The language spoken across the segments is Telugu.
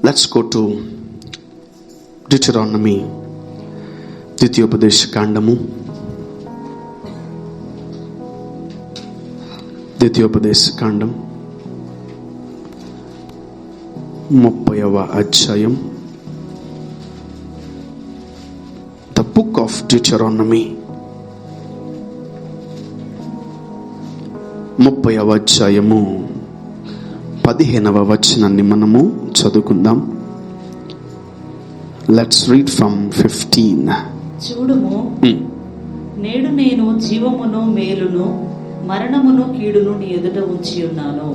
Let's go to Deuteronomy, ద్వితీయోపదేశ కాండము, ద్వితీయోపదేశ కాండం 30వ అధ్యాయం. The book of Deuteronomy, 30వ అధ్యాయము 15వ వచనాన్ని మనము చదువుకుందాం. Let's read from 15. చూడుము, నేడు నేను జీవమును మేలును మరణమును కీడును నీ ఎదుట ఉంచి ఉన్నాను.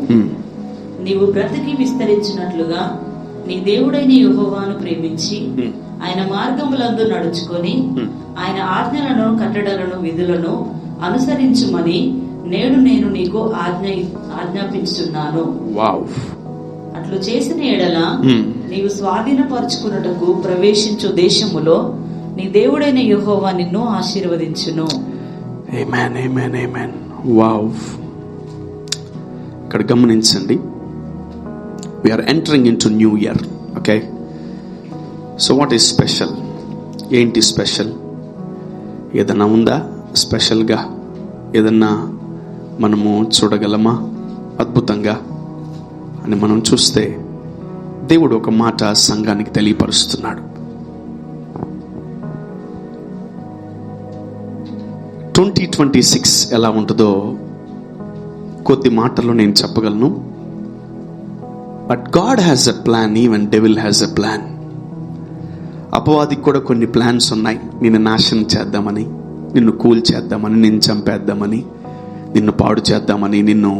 నీవు బ్రతికి విస్తరించినట్లుగా నీ దేవుడైన యెహోవాను ప్రేమించి ఆయన మార్గములందు నడుచుకొని ఆయన ఆజ్ఞలను కట్టడలను విధులను అనుసరించుమని నేడు నేను నీకు ఆజ్ఞాపించున్నాను. అట్లు చేసిన ఎడల నీవు స్వాధీనపరచుకున్నటకు ప్రవేశించు దేశములో నీ దేవుడైన యెహోవా నిన్ను ఆశీర్వదించును. ఆమేన్, ఆమేన్, ఆమేన్. వావ్. ఇక్కడ గమనించండి, we are entering into new year. Okay, so what is special? ఏంటి స్పెషల్? ఏదన్నా ఉందా స్పెషల్గా? ఏదన్నా మనము చూడగలమా అద్భుతంగా అని మనం చూస్తే, దేవుడు ఒక మాట సంఘానికి తెలియపరుస్తున్నాడు. 2026 ఎలా ఉంటుందో కొద్ది మాటల్లో నేను చెప్పగలను. But God has a plan, even devil has a plan. అపవాదికి కూడా కొన్ని ప్లాన్స్ ఉన్నాయి. నిన్ను నాశనం చేద్దామని, నిన్ను కూల్ చేద్దామని, నిన్ను చంపేద్దామని, నిన్ను పాడు చేద్దామని, నిన్ను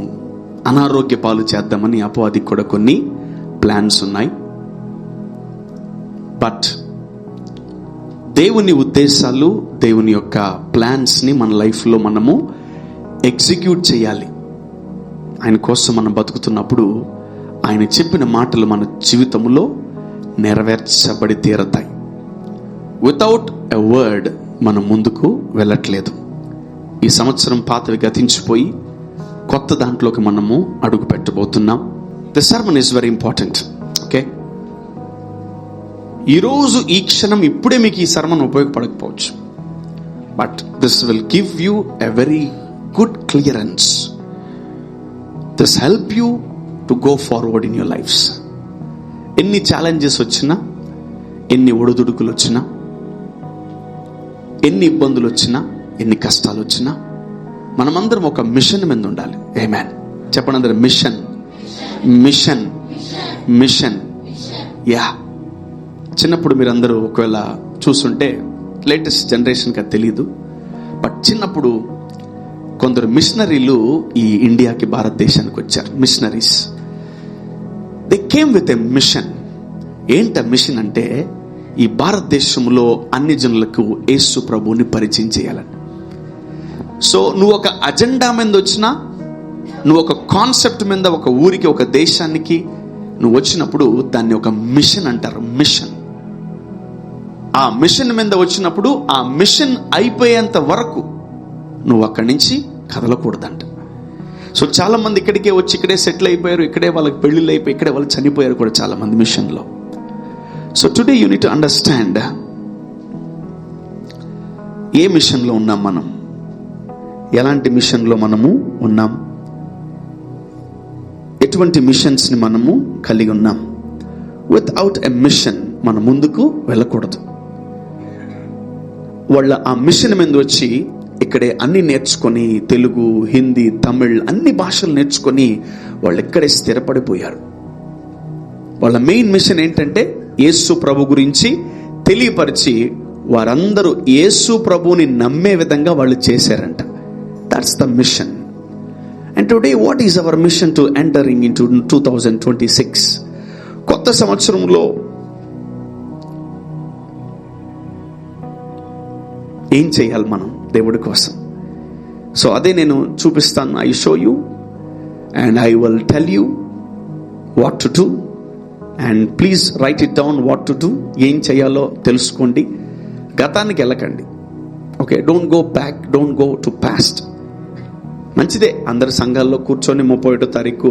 అనారోగ్య పాలు చేద్దామని అపవాదికి కూడా కొన్ని ప్లాన్స్ ఉన్నాయి. బట్ దేవుని ఉద్దేశాలు, దేవుని యొక్క ప్లాన్స్ ని మన లైఫ్లో మనము ఎగ్జిక్యూట్ చేయాలి. ఆయన కోసం మనం బతుకుతున్నప్పుడు ఆయన చెప్పిన మాటలు మన జీవితంలో నెరవేర్చబడి తీరతాయి. వితౌట్ ఎ వర్డ్ మనం ముందుకు వెళ్ళట్లేదు. ఈ సంవత్సరం పాతవి గతించిపోయి కొత్త దాంట్లోకి మనము అడుగు పెట్టబోతున్నాం. The sermon is very important. Okay, ఈరోజు ఈ క్షణం ఇప్పుడే మీకు ఈ సర్మన్ ఉపయోగపడకపోవచ్చు. But this will give you a very good clearance. This help you to go forward in your lifes. ఎన్ని ఛాలెంజెస్ వచ్చినా, ఎన్ని ఒడిదుడుకులు వచ్చినా, ఎన్ని ఇబ్బందులు వచ్చినా, ఎన్ని కష్టాలు వచ్చినా, మనమందరం ఒక మిషన్ మీద ఉండాలి. ఆమేన్. చెప్పండి అందరం, మిషన్, మిషన్, మిషన్. యా. చిన్నప్పుడు మీరందరూ ఒకవేళ చూస్తుంటే, లేటెస్ట్ జనరేషన్కి అది తెలీదు, బట్ చిన్నప్పుడు కొందరు మిషనరీలు ఈ ఇండియాకి, భారతదేశానికి వచ్చారు. Missionaries, they came with a mission. ఏంట మిషన్ అంటే, ఈ భారతదేశంలో అన్ని జనులకు యేసు ప్రభువుని పరిచయం చేయాలని. సో నువ్వు ఒక అజెండా మీద వచ్చినా, నువ్వు ఒక కాన్సెప్ట్ మీద, ఒక ఊరికి, ఒక దేశానికి నువ్వు వచ్చినప్పుడు దాన్ని ఒక మిషన్ అంటారు. మిషన్. ఆ మిషన్ మీద వచ్చినప్పుడు ఆ మిషన్ అయిపోయేంత వరకు నువ్వు అక్కడి నుంచి కదలకూడదంట. సో చాలా మంది ఇక్కడికే వచ్చి ఇక్కడే సెటిల్ అయిపోయారు, ఇక్కడే వాళ్ళకి పెళ్లిళ్ళు అయిపోయి, ఇక్కడే వాళ్ళు చనిపోయారు కూడా చాలా మంది మిషన్లో. So today you need to understand, ఏ మిషన్లో ఉన్నాం మనం, ఎలాంటి మిషన్లో మనము ఉన్నాం, ఎటువంటి మిషన్స్ ని మనము కలిగి ఉన్నాం. వితౌట్ ఎ మిషన్ మనం ముందుకు వెళ్ళకూడదు. వాళ్ళ ఆ మిషన్ మీద వచ్చి ఇక్కడే అన్ని నేర్చుకొని, తెలుగు, హిందీ, తమిళ్ అన్ని భాషలు నేర్చుకొని వాళ్ళు ఇక్కడే స్థిరపడిపోయారు. వాళ్ళ మెయిన్ మిషన్ ఏంటంటే యేసు ప్రభు గురించి తెలియపరిచి వారందరూ యేసు ప్రభువుని నమ్మే విధంగా వాళ్ళు చేశారంట. That's the mission. And today what is our mission to entering into 2026? కొత్త సంవత్సరంలో ఏం చేయాలి మనం దేవుడి కోసం? సో అదే నేను చూపిస్తాను. I show you and I will tell you what to do, and please write it down what to do. ఏం చేయాలో తెలుసుకోండి. గతానికి వెళ్ళకండి. Okay, don't go back, don't go to past. మంచిదే. అందరి సంఘాల్లో కూర్చొని 31వ తారీఖు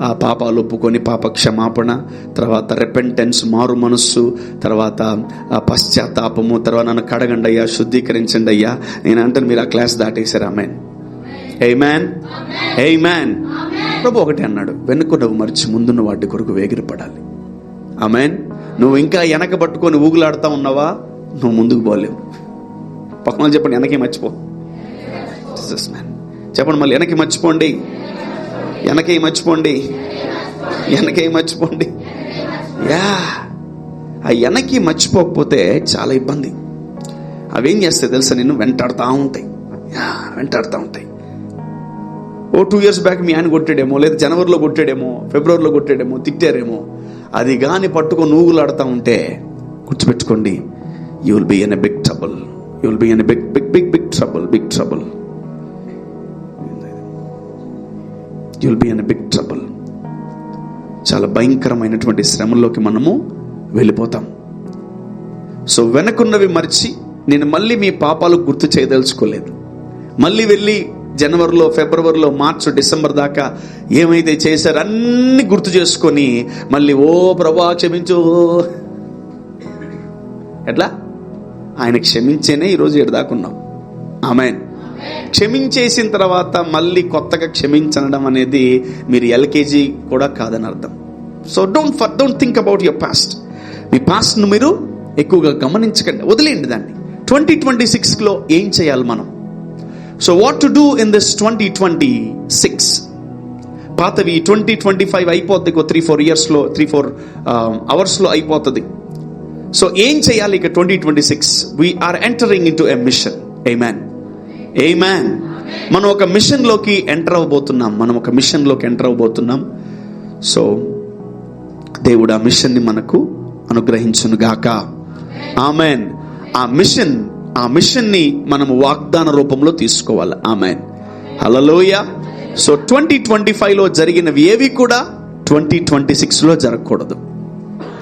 ఆ పాపాలు ఒప్పుకొని పాప క్షమాపణ, తర్వాత రెపెంటెన్స్ మారు మనస్సు, తర్వాత పశ్చాత్తాపము, తర్వాత నన్ను కడగండి అయ్యా, శుద్ధీకరించండి అయ్యా. నేను అంటాను మీరు ఆ క్లాస్ దాటేశారు. ఆమెన్, ఆమేన్, ఆమేన్. ప్రభు ఒకటే అన్నాడు, వెనుక నువ్వు మరిచి ముందున్న వాటి కొరకు వేగిరపడాలి. ఆమేన్. నువ్వు ఇంకా వెనక పట్టుకొని ఊగులాడుతా ఉన్నావా, నువ్వు ముందుకు పోలేవు. పక్కన చెప్పండి, వెనకే మర్చిపో. చెప్పండి మళ్ళీ, వెనక్కి మర్చిపోండి, వెనకే మర్చిపోండి, వెనకే మర్చిపోండి. యా, ఆ వెనక్కి మర్చిపోకపోతే చాలా ఇబ్బంది. అవేం చేస్తాయి తెలుసా, నిన్ను వెంటాడుతూ ఉంటాయి, వెంటాడుతూ ఉంటాయి. 2 years బ్యాక్ మీ ఆయన కొట్టాడేమో, లేదా జనవరిలో కొట్టాడేమో, ఫిబ్రవరిలో కొట్టాడేమో, తిట్టారేమో, అది కానీ పట్టుకొని నూగులాడుతూ ఉంటే గుర్తుపెట్టుకోండి, you will be in a big trouble. You will be in a big big big big trouble, big trouble. You will be in a big trouble. చాలా భయంకరమైనటువంటి శ్రమల్లోకి మనము వెళ్ళిపోతాం. సో వెనకున్నవి మరిచి, నేను మళ్ళీ మీ పాపాలు గుర్తు చేయదలుచుకోలేదు. మళ్ళీ వెళ్ళి జనవరిలో, ఫిబ్రవరిలో, మార్చి, డిసెంబర్ దాకా ఏమైతే చేశారో అన్ని గుర్తు చేసుకొని మళ్ళీ ఓ ప్రభువా క్షమించు. ఎట్లా? ఆయన క్షమించేనే ఈరోజు ఎడదాకున్నాం. ఆమేన్. క్షమించేసిన తర్వాత మళ్ళీ కొత్తగా క్షమించడం అనేది మీరు ఎల్కేజీ కూడా కాదని అర్థం. So don't think about your past. Me past ను మీరు ఎక్కువగా గమనించకండి, వదిలేయండి దాన్ని. 2026లో ఏం చేయాలి మనం? So what to do in this 2026? పాతవి 2025 అయిపోద్ది, 3-4 yearsలో, 3-4 అవర్స్లో అయిపోతుంది. సో ఏం చేయాలి ఇక 2026? We are entering into a mission. ఆమేన్, ఆమేన్. మనం ఒక మిషన్లోకి ఎంటర్ అవ్వబోతున్నాం. సో దేవుడు ఆ మిషన్ని మనకు అనుగ్రహించును గాక. ఆమేన్. ఆ మిషన్ని మనము వాగ్దాన రూపంలో తీసుకోవాలి. ఆమేన్, హల్లెలూయా. సో 2025లో జరిగినవి ఏవి కూడా 2026లో జరగకూడదు.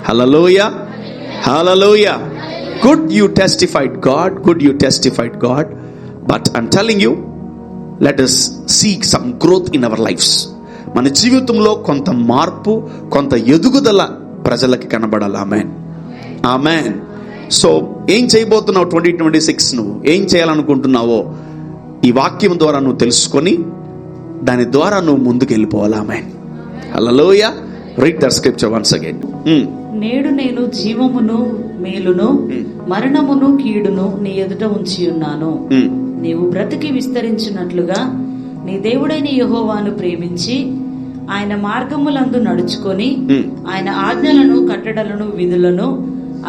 హల్లెలూయా, హల్లెలూయా. Good you testified God, but I'm telling you, let us seek some growth in our lives. మన జీవితంలో కొంత మార్పు, కొంత ఎదుగుదల ప్రజలకి కనబడాలి. ఆమేన్, ఆమేన్. సో ఏం చేయబోతున్నావు 2026? నువ్వు ఏం చేయాలనుకుంటున్నావో ఈ వాక్యం ద్వారా నువ్వు తెలుసుకొని దాని ద్వారా నువ్వు ముందుకు వెళ్ళిపోవాలి. ఆమేన్, హల్లెలూయా. Read that scripture once again. నేడు నేను జీవమును మేలును మరణమును కీడును నీ ఎదుట ఉంచి ఉన్నాను. నీవు బ్రతికి విస్తరించినట్లుగా నీ దేవుడైన యెహోవాను ప్రేమించి ఆయన మార్గములందు నడుచుకొని ఆయన ఆజ్ఞలను, కట్టడలను, విధులను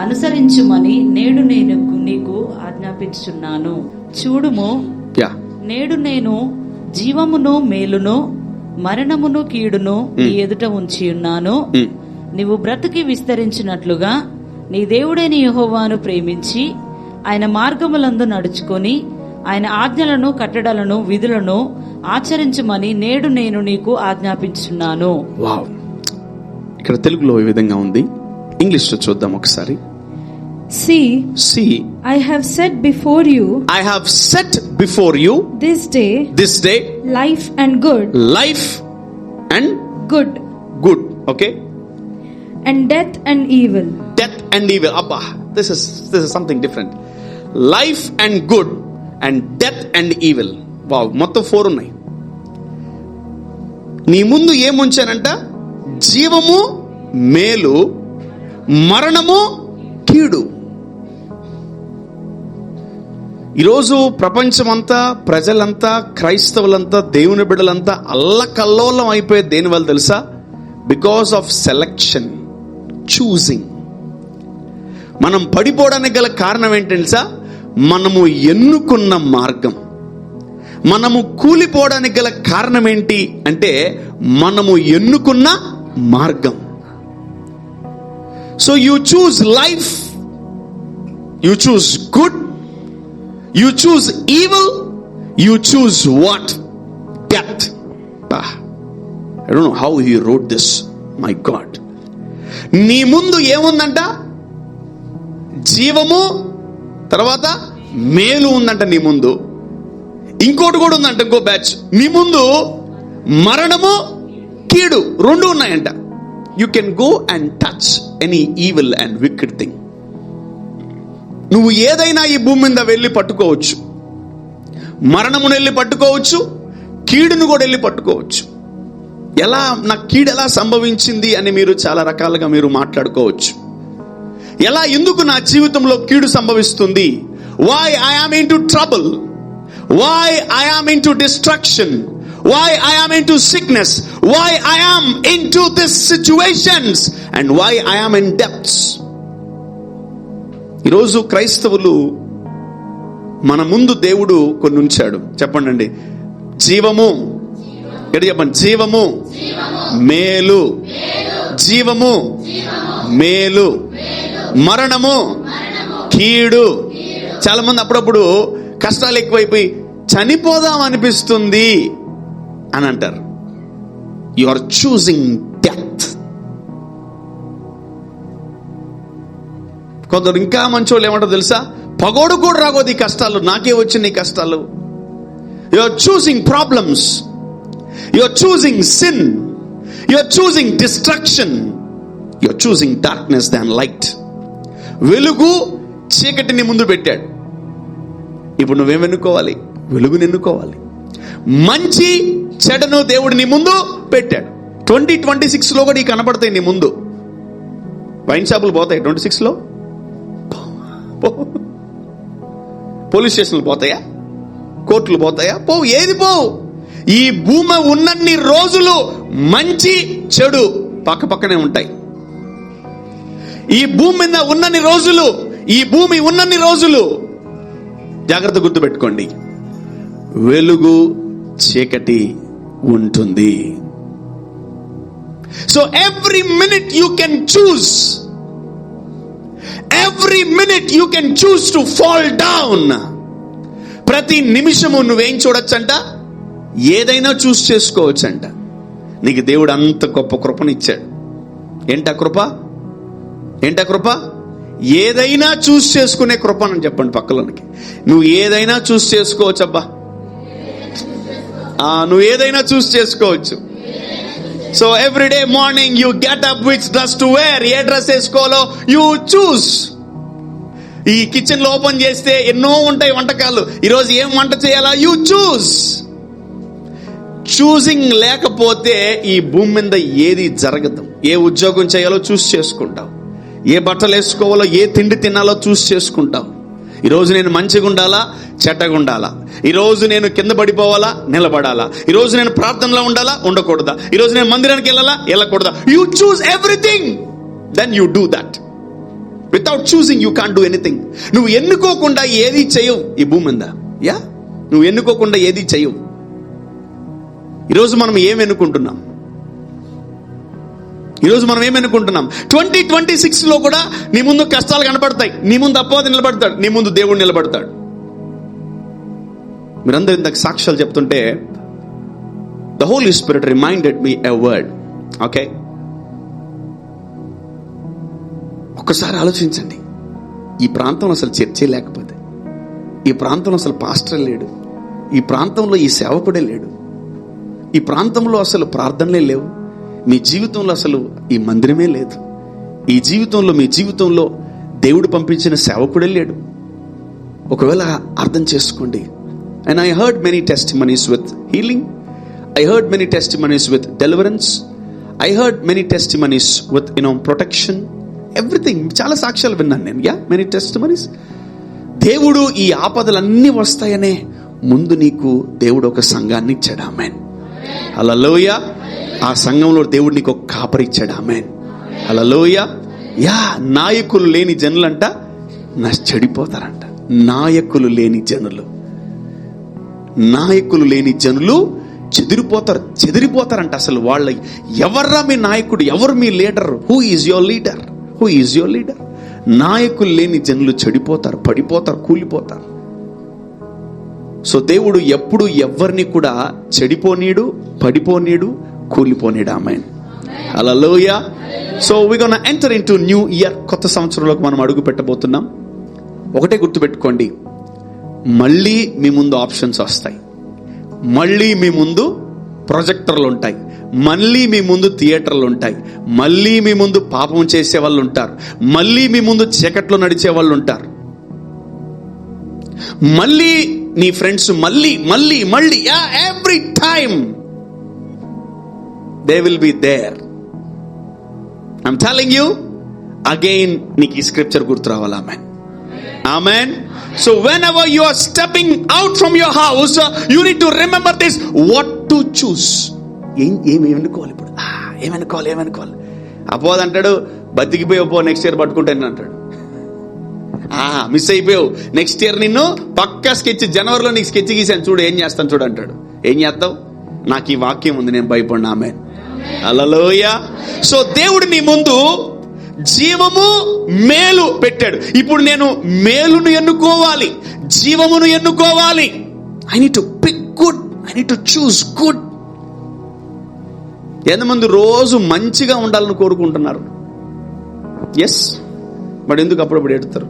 అనుసరించుమని నేడు నేను నీకు ఆజ్ఞాపించుచున్నాను. చూడుము, నేడు నేను జీవమును మేలును మరణమును కీడును నీ ఎదుట ఉంచి ఉన్నాను. నీవు బ్రతికి విస్తరించినట్లుగా నీ దేవుడైన యెహోవాను ప్రేమించి ఆయన మార్గములందు నడుచుకొని ఆయన ఆజ్ఞలను, కట్టడలను, విధులను ఆచరించమని నేడు నేను నీకు ఆజ్ఞాపించున్నాను. వావ్. ఇక్కడ తెలుగులో ఈ విధంగా ఉంది, ఇంగ్లీష్ లో చూద్దాం ఒకసారి. See, I have set before you this day life and good, good, okay, and death and evil. Abba, this is something different. Life and good and death and evil. Wow, మొత్తం 4 ఉన్నాయి. నీ ముందు ఏముంచానంట? జీవము, మేలు, మరణము, కీడు. ఈరోజు ప్రపంచమంతా, ప్రజలంతా, క్రైస్తవులంతా, దేవుని బిడ్డలంతా అల్లకల్లోలం అయిపోయేది దేని వల్ల తెలుసా? Because of selection, choosing. మనం పడిపోవడానికి గల కారణం ఏంటి తెలుసా? మనము ఎన్నుకున్న మార్గం. మనము కూలిపోవడానికి గల కారణం ఏంటి అంటే మనము ఎన్నుకున్న మార్గం. So you choose life, you choose good, you choose evil, you choose what? Death. I don't know how he wrote this, my God. నీ ముందు ఏముందంట? జీవము, తర్వాత మేలు ఉందంట నీ ముందు. ఇంకోటి కూడా ఉందంట, ఇంకో బ్యాచ్. నీ ముందు మరణము, కీడు రెండు ఉన్నాయంట. You can go and touch any evil and wicked thing. నువ్వు ఏదైనా ఈ భూమి మీద వెళ్ళి పట్టుకోవచ్చు. మరణమును వెళ్ళి పట్టుకోవచ్చు, కీడును కూడా వెళ్ళి పట్టుకోవచ్చు. ఎలా నా కీడు ఎలా సంభవించింది అని మీరు చాలా రకాలుగా మీరు మాట్లాడుకోవచ్చు. ఎలా, ఎందుకు నా జీవితంలో కీడు సంభవిస్తుంది? Why I am into trouble, why I am into destruction, why I am into sickness, why I am into these situations, and why I am in depths. ఈరోజు క్రైస్తవులు మన ముందు దేవుడు కొన్ని ఉంచాడు. చెప్పండి, జీవము, ఎక్కడ చెప్పండి, జీవము, మేలు, జీవము, మేలు, మరణము, కీడు. చాలా మంది అప్పుడప్పుడు కష్టాలు ఎక్కువైపోయి చనిపోదాం అనిపిస్తుంది అని అంటారు. You are choosing death. కొందరు ఇంకా మంచోళ్ళు ఏమంటారు తెలుసా? పగోడు కూడా రాగోదు ఈ కష్టాలు, నాకే వచ్చిన ఈ కష్టాలు. You are choosing problems, you are choosing sin, you are choosing destruction, you are choosing darkness than light. వెలుగు చీకటిని ముందు పెట్టాడు. ఇప్పుడు నువ్వేం ఎన్నుకోవాలి? వెలుగుని ఎన్నుకోవాలి. మంచి చెడును దేవుడు నీ ముందు పెట్టాడు. 2026 కూడా ఈ కనపడతాయి నీ ముందు. వైన్ షాపులు పోతాయి 26లో? పోలీస్ స్టేషన్లు పోతాయా? కోర్టులు పోతాయా? పోవు. ఏది పోవు. ఈ భూమి ఉన్నన్ని రోజులు మంచి చెడు పక్క పక్కనే ఉంటాయి. ఈ భూమి మీద ఉన్నన్ని రోజులు, ఈ భూమి ఉన్నన్ని రోజులు జాగ్రత్త గుర్తుపెట్టుకోండి, వెలుగు చీకటి ఉంటుంది. So every minute you can choose, every minute you can choose to fall down. ప్రతి నిమిషము నువ్వేం చూడొచ్చంట? ఏదైనా చూస్ చేసుకోవచ్చంట. నీకు దేవుడు అంత గొప్ప కృపనిచ్చాడు. ఏంటా కృప? ఏంటా కృప? ఏదైనా చూస్ చేసుకునే కృప అని చెప్పండి పక్కలోనికి. నువ్వు ఏదైనా చూస్ చేసుకోవచ్చబ్బా. నువ్వు ఏదైనా చూస్ చేసుకోవచ్చు. So every day morning you get up which dress to wear. ఏ డ్రెస్ వేసుకోవాలో యూ చూస్. ఈ కిచెన్ లో ఓపెన్ చేస్తే ఎన్నో ఉంటాయి వంటకాలు. ఈరోజు ఏం వంట చేయాలా? You choose. చూసింగ్ లేకపోతే ఈ భూమి మీద ఏది జరగదు. ఏ ఉద్యోగం చేయాలో చూస్ చేసుకుంటావు, ఏ బట్టలు వేసుకోవాలో, ఏ తిండి తినాలో చూస్ చేసుకుంటావు. ఈరోజు నేను మంచిగా ఉండాలా, చెడ్డగా ఉండాలా? ఈరోజు నేను కింద పడిపోవాలా, నిలబడాలా? ఈరోజు నేను ప్రార్థనలో ఉండాలా, ఉండకూడదా? ఈరోజు నేను మందిరానికి వెళ్ళాలా, వెళ్ళకూడదా? You choose everything, then you do that. Without choosing you can't do anything. నువ్వు ఎన్నుకోకుండా ఏది చేయవు ఈ భూమి మీద. యా, నువ్వు ఎన్నుకోకుండా ఏది చేయవు. ఈరోజు మనం ఏం ఎన్నుకుంటున్నాం? ఈరోజు మనం ఏమనుకుంటున్నాం? 2026లో కూడా నీ ముందు కష్టాలు కనపడతాయి, నీ ముందు అపవాది నిలబడతాడు, నీ ముందు దేవుడు నిలబడతాడు. మీరందరూ ఇందాక సాక్ష్యాలు చెప్తుంటే the Holi Spirit reminded me a word. Okay, ఒక్కసారి ఆలోచించండి. ఈ ప్రాంతంలో అసలు చర్చే లేకపోతే, ఈ ప్రాంతంలో అసలు పాస్టర్ లేడు, ఈ ప్రాంతంలో ఈ సేవకుడే లేడు, ఈ ప్రాంతంలో అసలు ప్రార్థనలే లేవు, మీ జీవితంలో అసలు ఈ మందిరమే లేదు, ఈ జీవితంలో మీ జీవితంలో దేవుడు పంపించిన సేవకుడే లేడు. ఒకవేళ అర్థం చేసుకోండి. And I heard many testimonies with healing, I heard many testimonies with deliverance, I heard many testimonies with protection, everything. చాలా సాక్ష్యాలు విన్నాను నేను. Yeah, many testimonies. దేవుడు ఈ ఆపదలన్నీ వస్తాయనే ముందు నీకు దేవుడు ఒక సంఘాన్ని ఇచ్చాడు. ఆమేన్, హల్లెలూయా. ఆ సంఘంలో దేవుడు నీకు ఒక కాపరి ఇచ్చాడు. ఆమేన్, హల్లెలూయా. యా, నాయకులు లేని జనులంట చెడిపోతారంట. నాయకులు లేని జనులు చెదిరిపోతారంట. అసలు వాళ్ళ ఎవర్రా మీ నాయకుడు, ఎవరు మీ leader? Who is your leader? Who is your leader? నాయకులు లేని జనులు చెడిపోతారు, పడిపోతారు, కూలిపోతారు. సో దేవుడు ఎప్పుడు ఎవరిని కూడా చెడిపోనీడు, పడిపోనీడు, కూలిపోనీడు. ఆమేన్, హల్లెలూయా. So we gonna enter into new year. కొత్త సంవత్సరంలోకి మనం అడుగు పెట్టబోతున్నాం. ఒకటే గుర్తుపెట్టుకోండి, మళ్ళీ మీ ముందు ఆప్షన్స్ వస్తాయి. మళ్ళీ మీ ముందు ప్రొజెక్టర్లు ఉంటాయి, మళ్ళీ మీ ముందు థియేటర్లు ఉంటాయి, మళ్ళీ మీ ముందు పాపం చేసే వాళ్ళు ఉంటారు, మళ్ళీ మీ ముందు చీకట్లో నడిచే వాళ్ళు ఉంటారు, మళ్ళీ నీ ఫ్రెండ్స్ మళ్ళీ మళ్ళీ మళ్ళీ every time they will be there. I'm telling you again, నీకు ఈ స్క్రిప్చర్ గుర్తు రావాలి. Amen, amen. So whenever you are stepping out from your house, you need to remember this, what to choose. ఏమనుకోవాలి ఇప్పుడు, ఏమనుకోవాలి. అపోది అంటాడు, బతికిపోయావు, నెక్స్ట్ ఇయర్ పట్టుకుంటాను అంటాడు. మిస్ అయిపోయావు, నెక్స్ట్ ఇయర్ నిన్ను పక్కా స్కెచ్, జనవరిలో నీకు స్కెచ్ గీసాను చూడు, ఏం చేస్తాను చూడు అంటాడు. ఏం చేస్తావు? నాకు ఈ వాక్యం ఉంది, నేను భయపడినా. ఆమేన్, హల్లెలూయా. సో దేవుడు నీ ముందు జీవము మేలు పెట్టాడు. ఇప్పుడు నేను మేలును ఎన్నుకోవాలి, జీవమును ఎన్నుకోవాలి. I need to pick good, I need to choose good. ఎంతమంది రోజు మంచిగా ఉండాలని కోరుకుంటున్నారు? ఎస్, బట్ ఎందుకు అప్పుడప్పుడు ఎడుతారు?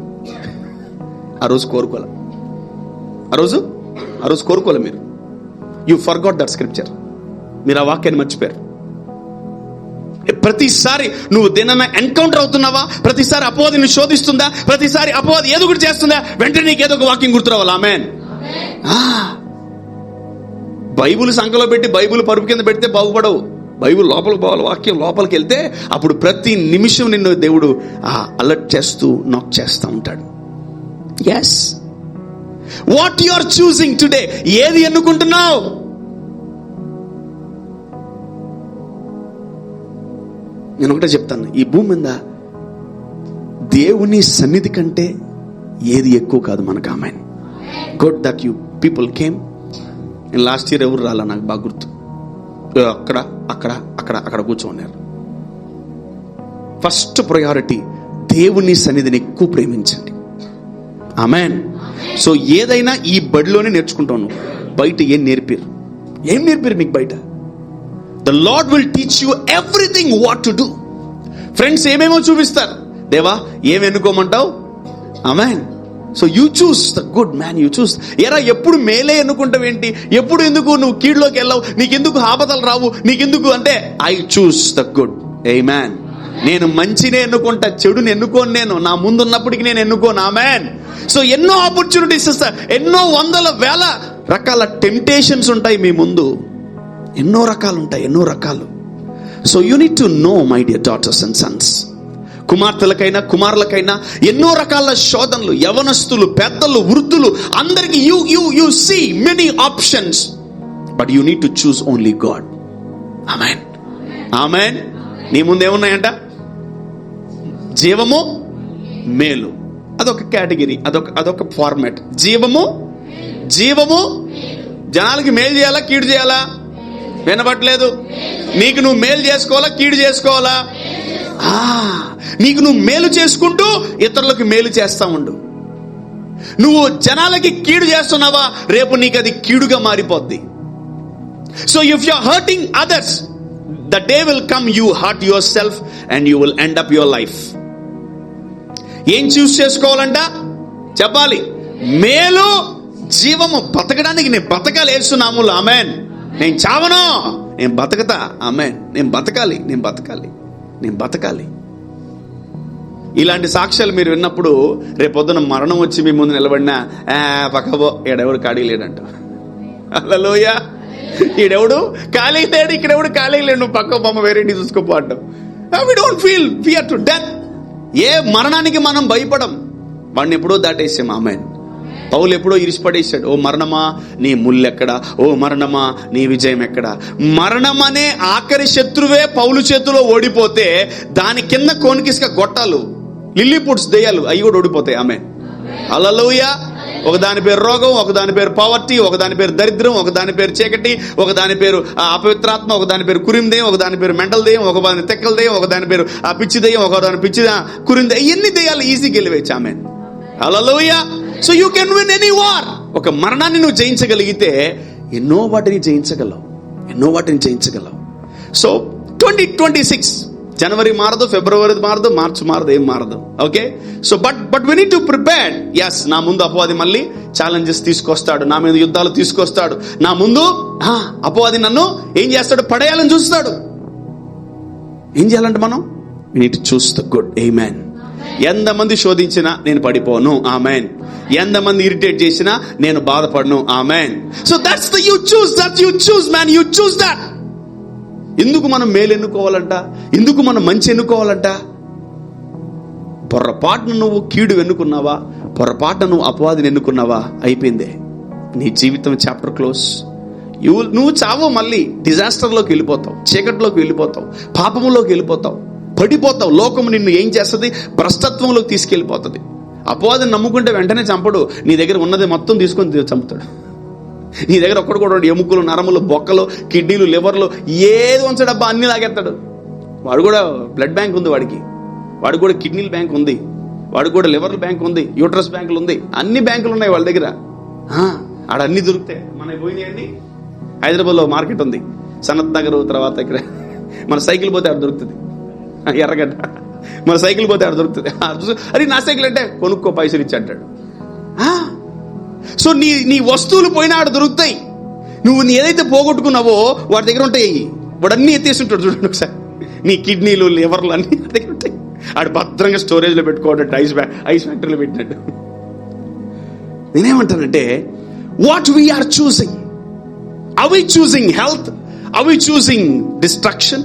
ఆ రోజు కోరుకోలే, ఆ రోజు కోరుకోలే. మీరు యు ఫర్గాట్ దట్ స్క్రిప్చర్. మీరు ఆ వాక్యాన్ని మర్చిపోయారు. ప్రతిసారి నువ్వు దేనన్నా ఎన్కౌంటర్ అవుతున్నావా, ప్రతిసారి అపవాది నిన్ను శోధిస్తుందా, ప్రతిసారి అపవాది ఏదో ఒకటి చేస్తుందా, వెంటనే నీకు ఏదో ఒక వాక్యం గుర్తురావాలి. ఆమేన్. బైబుల్ సంఖలో పెట్టి బైబుల్ పరుపు కింద పెడితే బాగుపడవు. బైబుల్ లోపలికి పోవాలి, వాక్యం లోపలికి వెళ్తే అప్పుడు ప్రతి నిమిషం నిన్ను దేవుడు అలర్ట్ చేస్తూ నాక్ చేస్తూ ఉంటాడు. Yes, what you are choosing today, ఏది ఎన్నుకుంటున్నావు? నేను ఒకటే చెప్తాను, ఈ భూమి మీద దేవుని సన్నిధి కంటే ఏది ఎక్కువ కాదు మనకు. ఆమేన్. Good that you people came. నేను లాస్ట్ ఇయర్ ఎవరు రాలా, నాకు బాగా గుర్తు. అక్కడ అక్కడ అక్కడ అక్కడ కూర్చోన్నారు. ఫస్ట్ ప్రయారిటీ దేవుని సన్నిధిని ఎక్కువ ప్రేమించండి. ఆమేన్. సో ఏదైనా ఈ బడిలోనే నేర్చుకుంటాను, బయట ఏం నేర్పిరు మీకు బయట? The Lord will teach you everything what to do. Friends ఏమేమో చూపిస్తారు, దేవా ఏం ఎన్నుకోమంటావు? ఆమేన్. So you choose the good man, you choose. ఎరా ఎప్పుడు మేలే ఎన్నుకుంటావేంటి? ఎప్పుడు ఎందుకు నువ్వు కీడులోకి వెళ్ళావు? నీకెందుకు ఆపదలు రావు? నీకెందుకు అంటే ఐ చూస్ ద గుడ్. ఆమేన్. నేను మంచినే ఎన్నుకుంటా, చెడుని ఎన్నుకోను. నేను నా ముందు ఉన్నప్పటికీ నేను ఎన్నుకోను. ఆమేన్. సో ఎన్నో ఆపర్చునిటీస్ ఇస్తారు, ఎన్నో వందల వేల రకాల టెంప్టేషన్స్ ఉంటాయి మీ ముందు, ఎన్నో రకాలు ఉంటాయి, ఎన్నో రకాలు. So you need to know my dear daughters and sons. కుమార్తెలకైనా కుమారులకైనా ఎన్నో రకాల శోధనలు, యవనస్తులు, పెద్దలు, వృద్ధులు, అందరికి you see many options, but you need to choose only God. ఆమేన్, ఆమేన్. నీ ముందు ఏమున్నాయంట? జీవము, మేలు. అదొక కేటగిరీ, అదొక ఫార్మాట్. జీవము. జనాలకి మేలు చేయాలా, కీడు చేయాలా? వినబట్లేదు. నీకు నువ్వు మేలు చేసుకోవాలా, కీడు చేసుకోవాలా? నీకు నువ్వు మేలు చేసుకుంటూ ఇతరులకు మేలు చేస్తా ఉండు. నువ్వు జనాలకి కీడు చేస్తున్నావా, రేపు నీకు అది కీడుగా మారిపోద్ది. So if you are hurting others, the day will come you hurt yourself and you will end up your life. ఏం చూస్ చేసుకోవాలంట చెప్పాలి? మేలు, జీవము. బతకడానికి నేను బతకాలి యేసునామములో. ఆమేన్. నేను చావను, నేను బతకతా. ఆమేన్. నేను బతకాలి. ఇలాంటి సాక్ష్యాలు మీరు విన్నప్పుడు రేపొద్దున మరణం వచ్చి మీ ముందు నిలబడినా పక్కబో, ఈడెవడు ఖాళీ లేడంట. హల్లెలూయా. ఈడెవడు ఖాళీ లేడు, ఇక్కడెవడు ఖాళీ లేడు, నువ్వు పక్క బొమ్మ వేరేంటి చూసుకోపో అంటాం. We don't feel fear to death. ఏ మరణానికి మనం భయపడం, వాడిని ఎప్పుడో దాటేసాం. ఆమేన్. పౌలు ఎప్పుడో ఇరిసిపడేశాడు. ఓ మరణమా నీ ముల్లెక్కడా, ఓ మరణమా నీ విజయం ఎక్కడా? మరణం అనే ఆఖరి శత్రువే పౌలు చేతిలో ఓడిపోతే దాని కింద కోనికిసుక గొట్టాలు, లిల్లీపుట్స్, దెయ్యాలు, అవి కూడా ఓడిపోతాయి. ఆమేన్, హల్లెలూయా. ఒకదాని పేరు రోగం, ఒకదాని పేరు పవర్టీ, ఒకదాని పేరు దరిద్రం, ఒకదాని పేరు చీకటి, ఒకదాని పేరు అపవిత్రాత్మ, ఒకదాని పేరు కురిం దెయ్యం, ఒకదాని పేరు మెంటల్ దెయ్యం, ఒకదాని తెక్కల దెయ్యం, ఒకదాని పేరు పిచ్చి దెయ్యం, ఒకదాని పిచ్చి కురిం దెయ్యం. ఎన్ని దెయ్యాలు ఈజీగా వెళ్ళివేచ్చు. ఆమేన్, హల్లెలూయా. So you can win any war. ఒక మరణాన్ని నువ్వు జయించగలిగితే ఎన్నో వాటిని జయించగలవు. సో 2026 జనవరి మారదు, ఫిబ్రవరి మారదు, మార్చి మారదు, ఏం మారదు. Okay. So but we need to prepare. Yes, నా ముందు అపవాది మళ్ళీ ఛాలెంజెస్ తీసుకొస్తాడు, నా మీద యుద్ధాలు తీసుకొస్తాడు, నా ముందు అపవాది నన్ను ఏం చేస్తాడు, పడేయాలని చూస్తాడు. ఏం చేయాలంటే మనం we need to choose the good. Amen. ఎంతమంది శోధించినా నేను పడిపోను. ఆమెన్. ఎంతమంది ఇరిటేట్ చేసినా నేను బాధపడను. ఆమెన్. So that's the you choose, that you choose man, you choose that. ఎందుకు మనం మేలు ఎన్నుకోవాలంట, ఎందుకు మనం మంచి ఎన్నుకోవాలంట? పొరపాటును నువ్వు కీడు ఎన్నుకున్నావా, పొరపాటును నువ్వు అపవాదిని ఎన్నుకున్నావా, అయిపోయిందే నీ జీవితం, చాప్టర్ క్లోజ్. నువ్వు చావో, మళ్ళీ డిజాస్టర్లోకి వెళ్ళిపోతావు, చీకటిలోకి వెళ్ళిపోతావు, పాపంలోకి వెళ్ళిపోతావు, పడిపోతావు. లోకం నిన్ను ఏం చేస్తుంది, భ్రష్టత్వంలోకి తీసుకెళ్ళిపోతుంది. అపవాదిని నమ్ముకుంటే వెంటనే చంపడు, నీ దగ్గర ఉన్నది మొత్తం తీసుకొని చంపుతాడు. నీ దగ్గర ఒక్కడు కూడా ఎముకలు, నరములు, బొక్కలు, కిడ్నీలు, లివర్లు ఏది ఉంచాడబ్బా అన్ని లాగేస్తాడు. వాడు కూడా బ్లడ్ బ్యాంక్ ఉంది, వాడికి కూడా కిడ్నీల బ్యాంక్ ఉంది, వాడికి కూడా లివర్ల బ్యాంక్ ఉంది, యూట్రస్ బ్యాంకులు ఉంది, అన్ని బ్యాంకులు ఉన్నాయి వాళ్ళ దగ్గర. ఆడ అన్ని దొరుకుతాయి. మన పోయినాయి అన్ని హైదరాబాద్ లో మార్కెట్ ఉంది, సనత్ నగర్, తర్వాత ఇక్కడ మన సైకిల్ పోతే ఆడ దొరుకుతుంది, ఎర్రగడ్డ మన సైకిల్ పోతే ఆడ దొరుకుతుంది. అరే నా సైకిల్ అంటే కొనుక్కో, పైసలు ఇచ్చి అంటాడు. సో నీ వస్తువులు పోయినా ఆడ దొరుకుతాయి. నువ్వు ఏదైతే పోగొట్టుకున్నావో వాడి దగ్గర ఉంటాయి. వాడు అన్ని ఎత్తేస్తుంటాడు. చూడండి ఒకసారి, నీ కిడ్నీలు, లివర్లు అన్ని దగ్గర ఉంటాయి. ఆడు భద్రంగా స్టోరేజ్ లో పెట్టుకోవడం, ఐస్ ఫ్యాక్టరీలో పెట్టినట్టు. నేనేమంటానంటే, what we're choosing, are we choosing health, are we choosing destruction,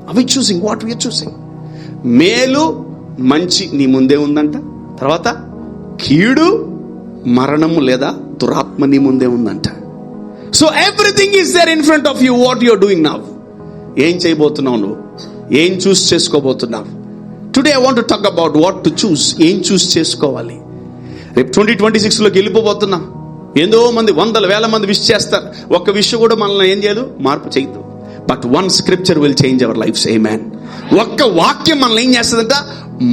are we choosing what we are choosing? మేలు మంచి నీ ముందే ఉందంట, తర్వాత కీడు మరణము లేదా దురాత్మ నీ ముందే ఉందంట. So everything is there in front of you. What you are doing now? ఏం చేయబోతున్నావు నువ్వు? ఏం చూస్ చేసుకోబోతున్నావు? Today I want to talk about what to choose. ఏం చూస్ చేసుకోవాలి? రేపు 2026లోకి వెళ్ళిపోతున్నాం. ఎంతో మంది, వందల వేల మంది విష్ చేస్తారు. ఒక్క విషయం కూడా మనల్ని ఏం చేయదు, మార్పు చేయదు. But one scripture will change our lifes. ఆమేన్. ఒక్క వాక్యం మనల్ని ఏం చేస్తుందంట,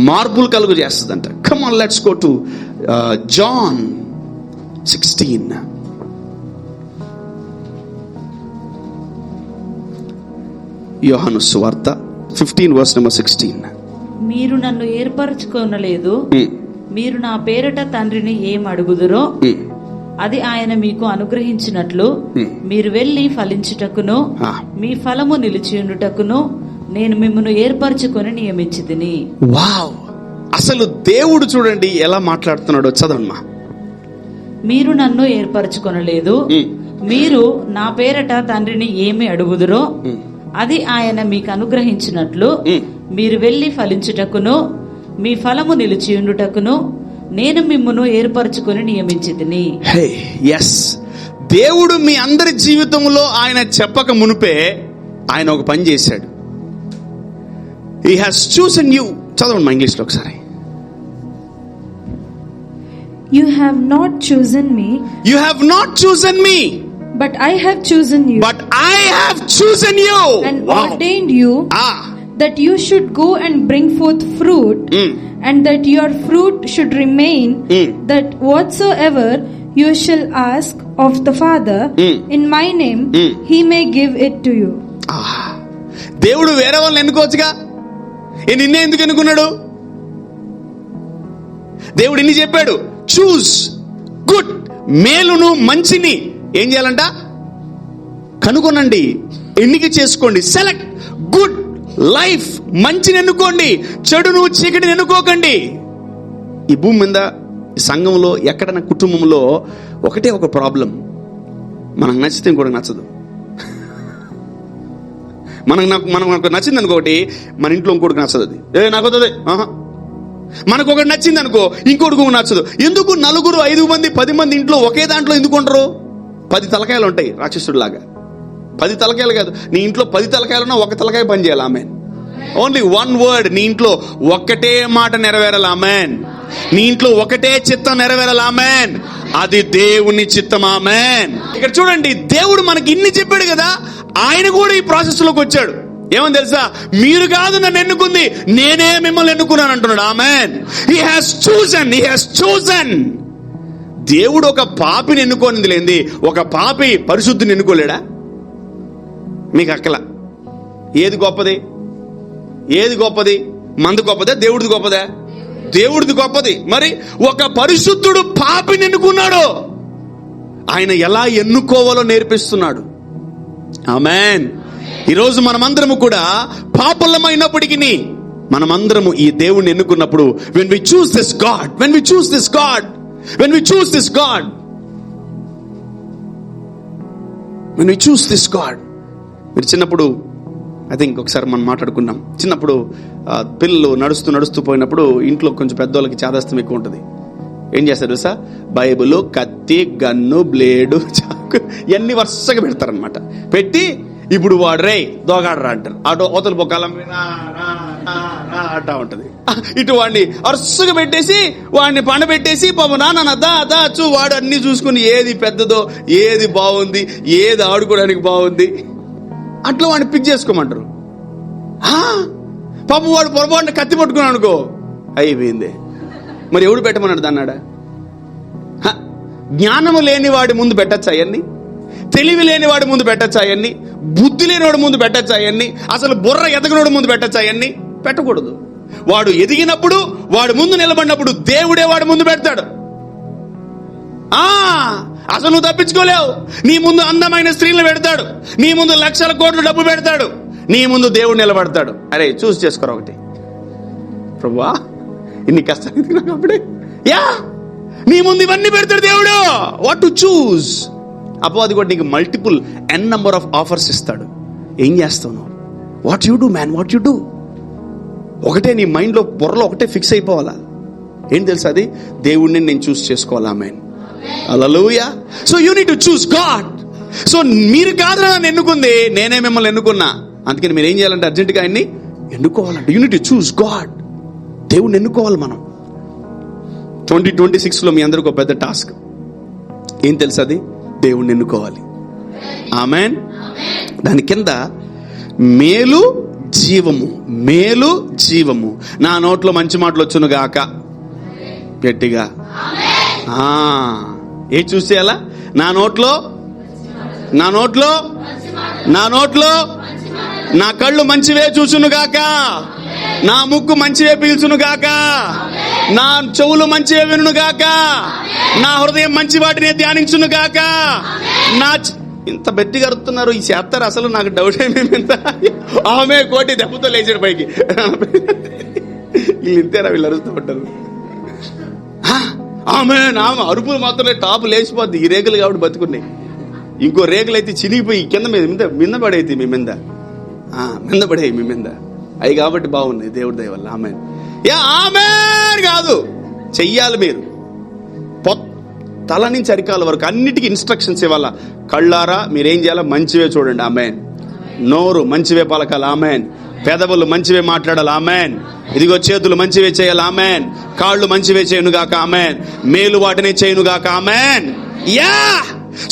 మార్పులు కలుగు చేస్తుందంట. Come on, let's go to John 16. యోహాను సువార్త 15 verse number 16. మీరు నన్ను ఏర్పరచుకోనలేదు, మీరు నా పేరట తండ్రిని ఏం అడుగుదురో అది ఆయన మీకు అనుగ్రహించినట్లు మీరు వెళ్లి ఫలించుటకును మీ ఫలము నిలిచియుండుటకును నేను మిమ్మల్ని ఏర్పరచుకొని నియమించితిని. వావ్! అసలు దేవుడు చూడండి ఎలా మాట్లాడుతున్నాడో, చదవమ్మా. మీరు నన్ను ఏర్పరచుకొనలేదు, మీరు నా పేరట తండ్రిని ఏమి అడుగుదురో అది ఆయన మీకు అనుగ్రహించినట్లు మీరు వెళ్లి ఫలించుటకును మీ ఫలము నిలిచియుండుటకును నేను మిమ్మును ఏర్పరచుకొని నియమించితిని. yes, దేవుడు మీ అందరి జీవితంలో ఆయన చెప్పక మునుపే ఆయన ఒక పని చేశాడు. He has chosen you. చదవండి మా ఇంగ్లీష్లో ఒకసారి. You have not chosen me. You have not chosen me. But I have chosen you. But I have chosen you. And ordained you. That you should go and bring forth fruit. And that your fruit should remain. That whatsoever you shall ask of the Father in my name, He may give it to you. దేవుడు వేరే వాళ్ళని ఎన్నుకోవచ్చుగా, నిన్నే ఎందుకు ఎన్నుకున్నాడు? దేవుడు ఇన్ని చెప్పాడు, చూస్ గుడ్, మేలును మంచిని ఏం చేయాలంట, కనుగొనండి, ఎన్నిక చేసుకోండి. సెలెక్ట్ గుడ్ లైఫ్, మంచిని ఎన్నుకోండి, చెడును చీకటిని ఎన్నుకోకండి. ఈ భూమి మీద, ఈ సంఘంలో, ఎక్కడైనా కుటుంబంలో ఒకటే ఒక ప్రాబ్లం, మనకు నచ్చితే ఇంకోటి నచ్చదు. మనకు నచ్చింది అనుకోటి, మన ఇంట్లో ఇంకోటికి నచ్చదు. అది నాకు వద్దు. మనకు ఒకటి నచ్చింది అనుకో, ఇంకోటికి నచ్చదు. ఎందుకు 4, 5 మంది 10 మంది ఇంట్లో ఒకే దాంట్లో ఎందుకు ఉండరు? 10 తలకాయలు ఉంటాయి రాక్షసుడిలాగా. 10 తలకాయలు కాదు, నీ ఇంట్లో 10 తలకాయలున్నా ఒక తలకాయ పని చేయాలి. ఆమెన్. Only one word. నీ ఇంట్లో ఒక్కటే మాట నెరవేరాలి. ఆమెన్. నీ ఇంట్లో ఒకటే చిత్తం నెరవేరాలి. ఆమెన్. అది దేవుని చిత్తం. ఆమెన్. ఇక్కడ చూడండి, దేవుడు మనకి ఇన్ని చెప్పాడు కదా, ఆయన కూడా ఈ ప్రాసెస్ లోకి వచ్చాడు. ఏమని తెలుసా? మీరు కాదు నన్ను ఎన్నుకుంది, నేనే మిమ్మల్ని ఎన్నుకున్నాను అంటున్నాడు. Amen. He has chosen, he has chosen. దేవుడు ఒక పాపిని ఎన్నుకోనింది లేంది, ఒక పాపి పరిశుద్ధిని ఎన్నుకోలేడా? మీకు అక్కల ఏది గొప్పది? ఏది గొప్పది? మందు గొప్పదా, దేవుడిది గొప్పదా? దేవుడిది గొప్పది. మరి ఒక పరిశుద్ధుడు పాపిని ఎన్నుకున్నాడు. ఆయన ఎలా ఎన్నుకోవాలో నేర్పిస్తున్నాడు. ఆమేన్. ఈరోజు మనమందరము కూడా పాపులమైనప్పటికీ మనమందరము ఈ దేవుణ్ణి ఎన్నుకున్నప్పుడు when we choose this God, when we choose this God, when we choose this God, when we choose this God. మీరు చిన్నప్పుడు ఐ థింక్ ఒకసారి మనం మాట్లాడుకున్నాం, చిన్నప్పుడు పిల్లలు నడుస్తూ పోయినప్పుడు ఇంట్లో కొంచెం పెద్దోళ్ళకి చాదస్తం ఎక్కువ ఉంటుంది. ఏం చేస్తారు తెలుసా? బైబిల్, కత్తి, గన్ను, బ్లేడు, చాకు ఇవన్నీ వరుసగా పెడతారనమాట. పెట్టి ఇప్పుడు వాడు రే దోగాడరా అంటారు. అటు అవతల పొక్కలం అంటా ఉంటది. ఇటు వాడిని వరుసగా పెట్టేసి వాడిని పండబెట్టేసి పాప నాన్న దా వాడు అన్ని చూసుకుని ఏది పెద్దదో, ఏది బాగుంది, ఏది ఆడుకోవడానికి బాగుంది అట్లా వాడిని పిక్ చేసుకోమంటారు. పాపం వాడు పొరపాటున కత్తి పట్టుకున్నాడు అనుకో, అయిపోయింది. మరి ఎవడు పెట్టమన్నాడు దాన్నాడా? జ్ఞానము లేని వాడి ముందు పెట్టచ్చా అవన్నీ? తెలివి లేని వాడి ముందు పెట్టచ్చా అవన్నీ? బుద్ధి లేనివాడి ముందు పెట్టచ్చా అవన్నీ? అసలు బుర్ర ఎదగనోడి ముందు పెట్టచ్చా అవన్నీ? పెట్టకూడదు. వాడు ఎదిగినప్పుడు, వాడు ముందు నిలబడినప్పుడు దేవుడే వాడి ముందు పెడతాడు. అసలు నువ్వు తప్పించుకోలేవు. నీ ముందు అందమైన స్త్రీలను పెడతాడు, నీ ముందు లక్షల కోట్లు డబ్బు పెడతాడు, నీ ముందు దేవుడు నిలబడతాడు. అరే చూస్ చేసుకోరా ఒకటి. ప్రభువా ఇన్ని కష్టాలు నాకు అప్పుడే నీ ముందు ఇవన్నీ పెడతాడు దేవుడు. వాట్ టు చూస్. అపవాది కూడా నీకు multiple n number of offers ఇస్తాడు. ఏం చేస్తావు నువ్వు? What you do man, what you do. ఒకటే నీ మైండ్లో బుర్రలో ఒకటే ఫిక్స్ అయిపోవాలా. ఏం తెలుసు? అది దేవుడిని నేను చూస్ చేసుకోవాలా. ఆమేన్. హల్లెలూయా. So you need to choose God. So మీరు కాదు నన్ను ఎన్నుకుంది, నేనే మిమ్మల్ని ఎన్నుకున్నా. అందుకని మీరు ఏం చేయాలంటే అర్జెంటుగా ఆయన్ని ఎన్నుకోవాలంటే you need to choose God. దేవుడిని ఎన్నుకోవాలి మనం. 2026లో మీ అందరికి ఒక పెద్ద టాస్క్. ఏం తెలుసు? అది దేవుణ్ణి ఎన్నుకోవాలి. ఆమేన్. దాని కింద మేలు జీవము, మేలు జీవము. నా నోట్లో మంచి మాటలు వచ్చును గాక. గట్టిగా ఏ చూసేయాలా? నా నోట్లో నా కళ్ళు మంచివే చూచును గాక, నా ముక్కు మంచివే పీల్చును గాక, నా చెవులు మంచివే వినును గాక, నా హృదయం మంచి వాటినే ధ్యానించును గాక. నా ఇంత బెట్టి గడుతున్నారు ఈ చేస్తారు. అసలు నాకు డౌట్ ఏమేమింత ఆమె కోటి దెబ్బతో లేచాడు పైకి. వీళ్ళు ఇంతేరా, వీళ్ళు అరుస్తూ ఉంటారు. ఆమె అరుపులు మాత్రమే టాప్ లేచిపోద్ది. ఈ రేకులు కాబట్టి బతుకున్నాయి. ఇంకో రేకులు అయితే చినిగిపోయి కింద మీద పడేది మీ మీద, మీద పడేవి మీ మీద. అవి కాబట్టి బాగున్నాయి దేవుడి దయ వల్ల. ఆమెన్. ఆమెన్ కాదు, చెయ్యాలి మీరు. తల నుంచి అరికాల వరకు అన్నిటికీ ఇన్స్ట్రక్షన్స్ ఇవ్వాలా. కళ్ళారా మీరేం చేయాలా? మంచివే చూడండి. ఆమెన్. నోరు మంచివే పలకాలి. ఆమెన్. పెదవులు మంచివే మాట్లాడాలి. ఆమెన్. ఇదిగో చేతులు మంచివే చేయాలి. ఆమెన్. కాళ్ళు మంచివే చేయనుగాక. ఆమెన్. మేలు వాటినే చేయనుగాక. ఆమెన్. Yeah.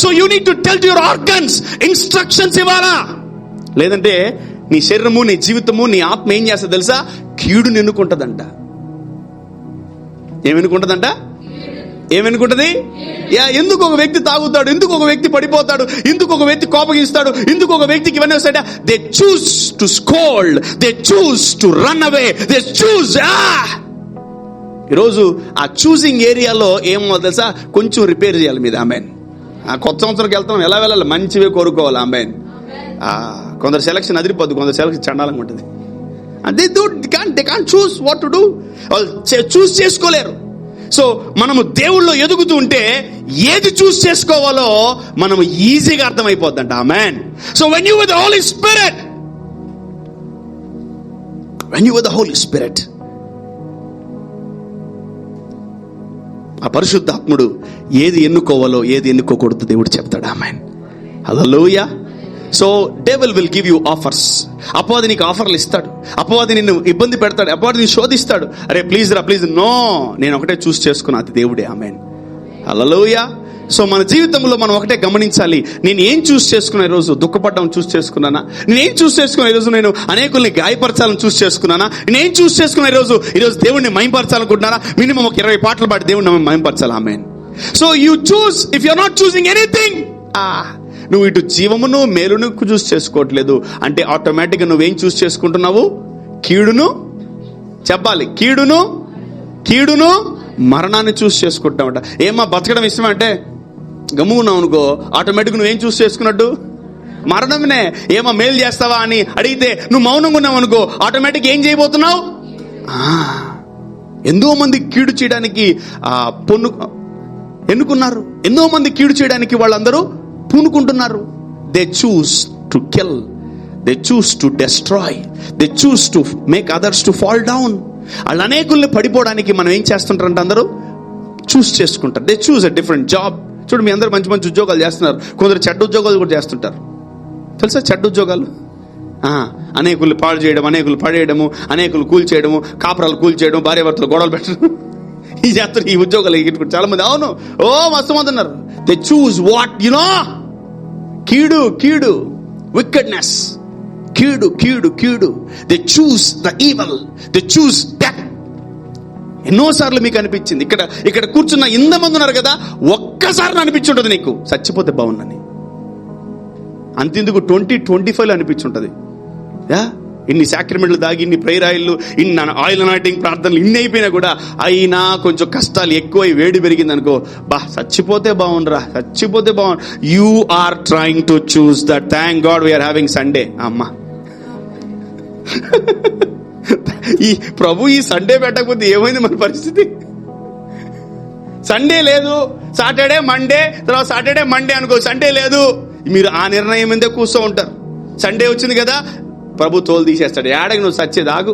So you need to tell to your organs instructions ఇవ్వాలా. లేదంటే నీ శరీరము, నీ జీవితము, నీ ఆత్మ ఏం చేస్తుంది తెలుసా? కీడుని ఎన్నుకుంటదంట. ఏమెన్నుకుంటదంట? ఏమనుకుంటది? ఎందుకు ఒక వ్యక్తి తాగుతాడు, ఎందుకు ఒక వ్యక్తి పడిపోతాడు, ఎందుకు ఒక వ్యక్తి కోపగిస్తాడు, ఎందుకు ఒక వ్యక్తికి ఇవన్నీ వస్తాయి? They choose to scold, they choose to run away, they choose. ఈరోజు ఆ చూసింగ్ ఏరియాలో ఏమో తెలుసా? కొంచెం రిపేర్ చేయాలి మీద. ఆమెన్. కొత్త సంవత్సరంకి వెళ్తాం, ఎలా వెళ్ళాలి? మంచివే కోరుకోవాలి. ఆమెన్. కొందరు సెలక్షన్ అదిరిపోద్దు, కొందరు సెలక్షన్ చండాలంగా ఉంటుంది. They can't choose what to do. వాళ్ళు చూస్ చేసుకోలేరు. సో మనము దేవుళ్ళో ఎదుగుతూ ఉంటే ఏది చూస్ చేసుకోవాలో మనము ఈజీగా అర్థమైపోద్దంట. ఆమేన్. So when you with the Holi spirit, ఆ పరిశుద్ధాత్ముడు ఏది ఎన్నుకోవాలో ఏది ఎన్నుకోకూడదు దేవుడు చెప్తాడు. ఆమేన్. హల్లెలూయా. So devil will give you offers. అపవాది నీకు ఆఫర్లు ఇస్తాడు, అపవాది నిన్ను ఇబ్బంది పెడతాడు, అపవాది నిన్ను శోధిస్తాడు. అరే ప్లీజ్ రా, ప్లీజ్. నో, నేను ఒకటే చూస్ చేసుకున్నా, అది దేవుడే. ఆమేన్. హల్లెలూయా. సో మన జీవితంలో మనం ఒకటే గమనించాలి. నేను ఏం చూస్ చేసుకున్నా? ఈరోజు దుఃఖపడడం చూస్ చేసుకున్నానా? నేను ఏం చూస్ చేసుకున్నా? ఈరోజు నేను అనేకుల్ని గాయపరచాలని చూస్ చేసుకున్నానా? నేను ఏం చూస్ చేసుకున్నా? ఈరోజు దేవుడిని మహింపరచాలనుకుంటున్నారా? మినిమం ఒక 20 పాటలు పాడి దేవుడిని మహింపరచాలి. Amen. So you choose. If you are not choosing anything, నువ్వు ఇటు జీవమును మేలును చూస్ చేసుకోవట్లేదు అంటే ఆటోమేటిక్గా నువ్వేం చూస్ చేసుకుంటున్నావు? కీడును. చెప్పాలి, కీడును మరణాన్ని చూస్ చేసుకుంటామంట. ఏమా బతకడం ఇష్టమా అంటే గమ్ముకున్నావు అనుకో, ఆటోమేటిక్ నువ్వేం చూస్ చేసుకున్నట్టు? మరణమే. ఏమో మేలు చేస్తావా అని అడిగితే నువ్వు మౌనంగా ఉన్నావు అనుకో, ఆటోమేటిక్ ఏం చేయబోతున్నావు? ఎంతో మంది కీడు చేయడానికి ఎన్నుకున్నారు. ఎంతో మంది కీడు చేయడానికి వాళ్ళందరూ పూనుకుంటున్నారు. They choose to kill, they choose to destroy, they choose to make others to fall down. వాళ్ళు అనేకుల్ని పడిపోవడానికి మనం ఏం చేస్తుంటారంటే అందరూ చూస్ చేసుకుంటారు. They choose a different job. చూడు, మీ అందరూ మంచి మంచి ఉద్యోగాలు చేస్తున్నారు, కొందరు చెడ్డ ఉద్యోగాలు కూడా చేస్తుంటారు. తెలుసా చెడ్డ ఉద్యోగాలు? అనేకులు పాడు చేయడం, అనేకులు పడేయడము, అనేకులు కూల్చేయడము, కాపురాలు కూల్చేయడం, భార్యాభర్తలు గొడవలు పెట్టడం, ఈ చేస్తారు ఈ ఉద్యోగాలు. చాలా మంది అవును మస్తు మంది ఉన్నారు. దే చూస్ వాట్ కీడు, కీడు, వికెడ్నెస్, కీడు, కీడు, కీడు. They choose the evil, they choose death. ఎన్నోసార్లు మీకు అనిపించింది, ఇక్కడ కూర్చున్న ఇంతమంది ఉన్నారు కదా, ఒక్కసారి అనిపించుంటది నీకు చచ్చిపోతే బాగుందని. అంతెందుకు 2025 అనిపించుంటది. ఇన్ని సాక్రమెంట్లు దాగి, ఇన్ని ప్రేయర్ ఆయిల్, ఇన్ని ఆయిల్ అనాయింటింగ్ ప్రార్థనలు ఇన్ని అయిపోయినా కూడా అయినా కొంచెం కష్టాలు ఎక్కువై వేడి పెరిగింది అనుకో, చచ్చిపోతే బాగుండ్రా, చచ్చిపోతే బాగుండు. You are trying to choose that. Thank God we are having Sunday. అమ్మా, ఈ ప్రభు ఈ సండే పెట్టకపోతే ఏమైంది మన పరిస్థితి? సండే లేదు, సాటర్డే మండే, తర్వాత సాటర్డే మండే అనుకో, సండే లేదు. మీరు ఆ నిర్ణయం మీదే కూర్చో ఉంటారు. సండే వచ్చింది కదా, ప్రభు తోలు తీసేస్తాడు. ఏడకి నువ్వు సచ్చేది ఆగు,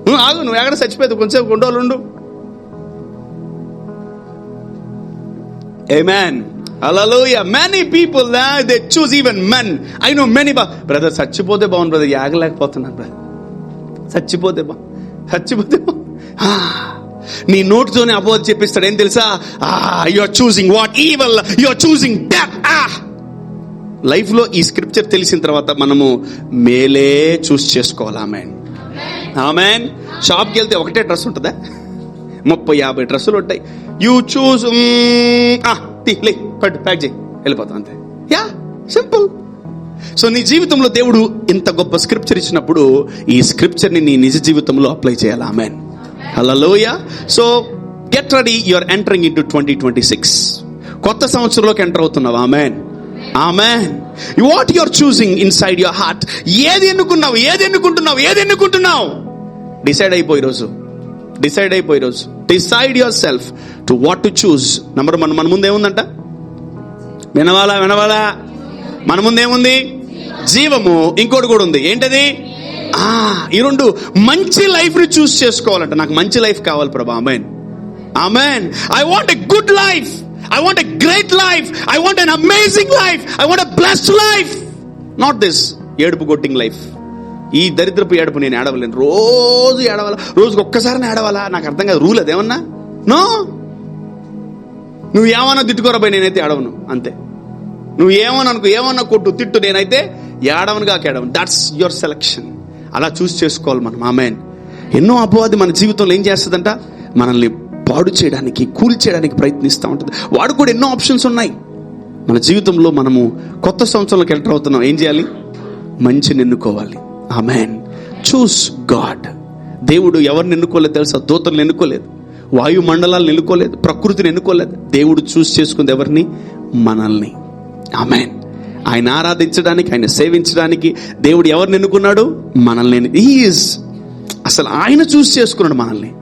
నువ్వు ఎక్కడ చచ్చిపోయేది, కొంచెం కొన్ని రోజులు ఉండు. Amen. Hallelujah. Many people they choose, even men. I know many. Brother, చచ్చిపోతే బాగుంది బ్రదర్, ఆగలేకపోతున్నాను బ్రదర్, చచ్చిపోతే నీ నోటితోనే అపోజ్ చెప్పిస్తాడు. ఏం తెలుసా? You are choosing what evil, you are choosing death. Life లో ఈ స్క్రిప్చర్ తెలిసిన తర్వాత మనము మేలే చూస్ చేసుకోవాలి. Amen, amen. షాప్కి వెళ్తే ఒకటే డ్రెస్ ఉంటుందా? 30-50 డ్రెస్సులు ఉంటాయి. యూ చూస్, పట్టు, ప్యాక్ చేయి, వెళ్ళిపోతాం అంతే. సింపుల్. సో నీ జీవితంలో దేవుడు ఇంత గొప్ప స్క్రిప్చర్ ఇచ్చినప్పుడు ఈ స్క్రిప్చర్ ని నీ నిజ జీవితంలో అప్లై చేయాలి. Amen, hallelujah. So get ready, you are entering into 2026. కొత్త సంవత్సరంలోకి ఎంటర్ అవుతున్నావు. Amen, amen. What you are choosing inside your heart? ఏది ఎన్నుకున్నావు? డిసైడ్ అయిపోయి రోజు, decide yourself to what to choose. Number 1, మన ముందు ఏముందంట? వినవాలా? మన ముందు ఏముంది? జీవము. ఇంకోటి కూడా ఉంది, ఏంటది? ఈ రెండు. మంచి లైఫ్ ని చూస్ చేసుకోవాలంట. నాకు మంచి లైఫ్ కావాలి ప్రభా. Amen, amen. I want a good life, I want a great life, I want an amazing life, I want a blessed life, not this ఏడుపు గొట్టింగ్ లైఫ్. ఈ దరిద్రపు ఏడుపు నేను ఏడవలేను. రోజు ఏడవాలా? రోజుకి ఒక్కసారి ఏడవాలా? నాకు అర్థం కాదు. రూల్ అదేమన్నా? నో, నువ్వు ఏమన్నా తిట్టుకోరబోయి, నేనైతే ఏడవను అంతే. నువ్వు ఏమన్నా కొట్టు, తిట్టు, నేనైతే ఏడవనుగా ఏడవను. That's your selection. అలా చూస్ చేసుకోవాలి మనం. ఆమెన్. ఎన్నో అపవాది మన జీవితంలో ఏం చేస్తుందంట? మనల్ని పాడు చేయడానికి, కూల్ చేయడానికి ప్రయత్నిస్తూ ఉంటుంది. వాడు కూడా ఎన్నో ఆప్షన్స్ ఉన్నాయి మన జీవితంలో. మనము కొత్త సంవత్సరంలోకి ఎంటర్ అవుతున్నాం. ఏం చేయాలి? మంచిని ఎన్నుకోవాలి. ఆమెన్. చూస్ గాడ్. దేవుడు ఎవరిని ఎన్నుకోలేదు తెలుసా? దూతలను ఎన్నుకోలేదు, వాయుమండలాలను ఎన్నుకోలేదు, ప్రకృతిని ఎన్నుకోలేదు. దేవుడు చూస్ చేసుకుంది ఎవరిని? మనల్ని. ఆమెన్. ఆయన ఆరాధించడానికి, ఆయన సేవించడానికి దేవుడు ఎవరిని ఎన్నుకున్నాడు? మనల్ని. అసలు ఆయన చూస్ చేసుకున్నాడు మనల్ని.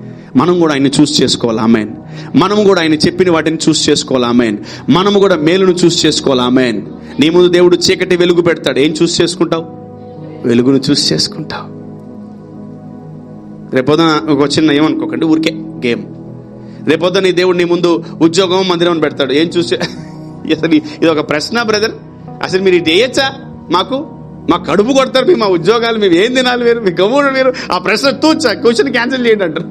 మనం కూడా ఆయన చూస్ చేసుకోవాలి. ఆమెన్. మనము కూడా ఆయన చెప్పిన వాటిని చూస్ చేసుకోవాలి. ఆమెన్. మనము కూడా మేలును చూస్ చేసుకోవాలి. ఆమెన్. నీ ముందు దేవుడు చీకటి వెలుగు పెడతాడు. ఏం చూస్ చేసుకుంటావు? వెలుగును చూస్ చేసుకుంటావు. రేపొద్దున ఒక చిన్న ఏమనుకోకండి, ఊరికే గేమ్. రేపొద్దున నీ దేవుడు నీ ముందు ఉద్యోగం, మందిరం పెడతాడు. ఏం చూసి? అసలు ఇది ఒక ప్రశ్న బ్రదర్. అసలు మీరు ఇది వేయచ్చా? మా కడుపు కొడతారు, మేము మా ఉద్యోగాలు, మేము ఏం తినాలి, మీ గమ్ముడు మీరు ఆ ప్రశ్న తూచా, క్వశ్చన్ క్యాన్సిల్ చేయండి అంటారు.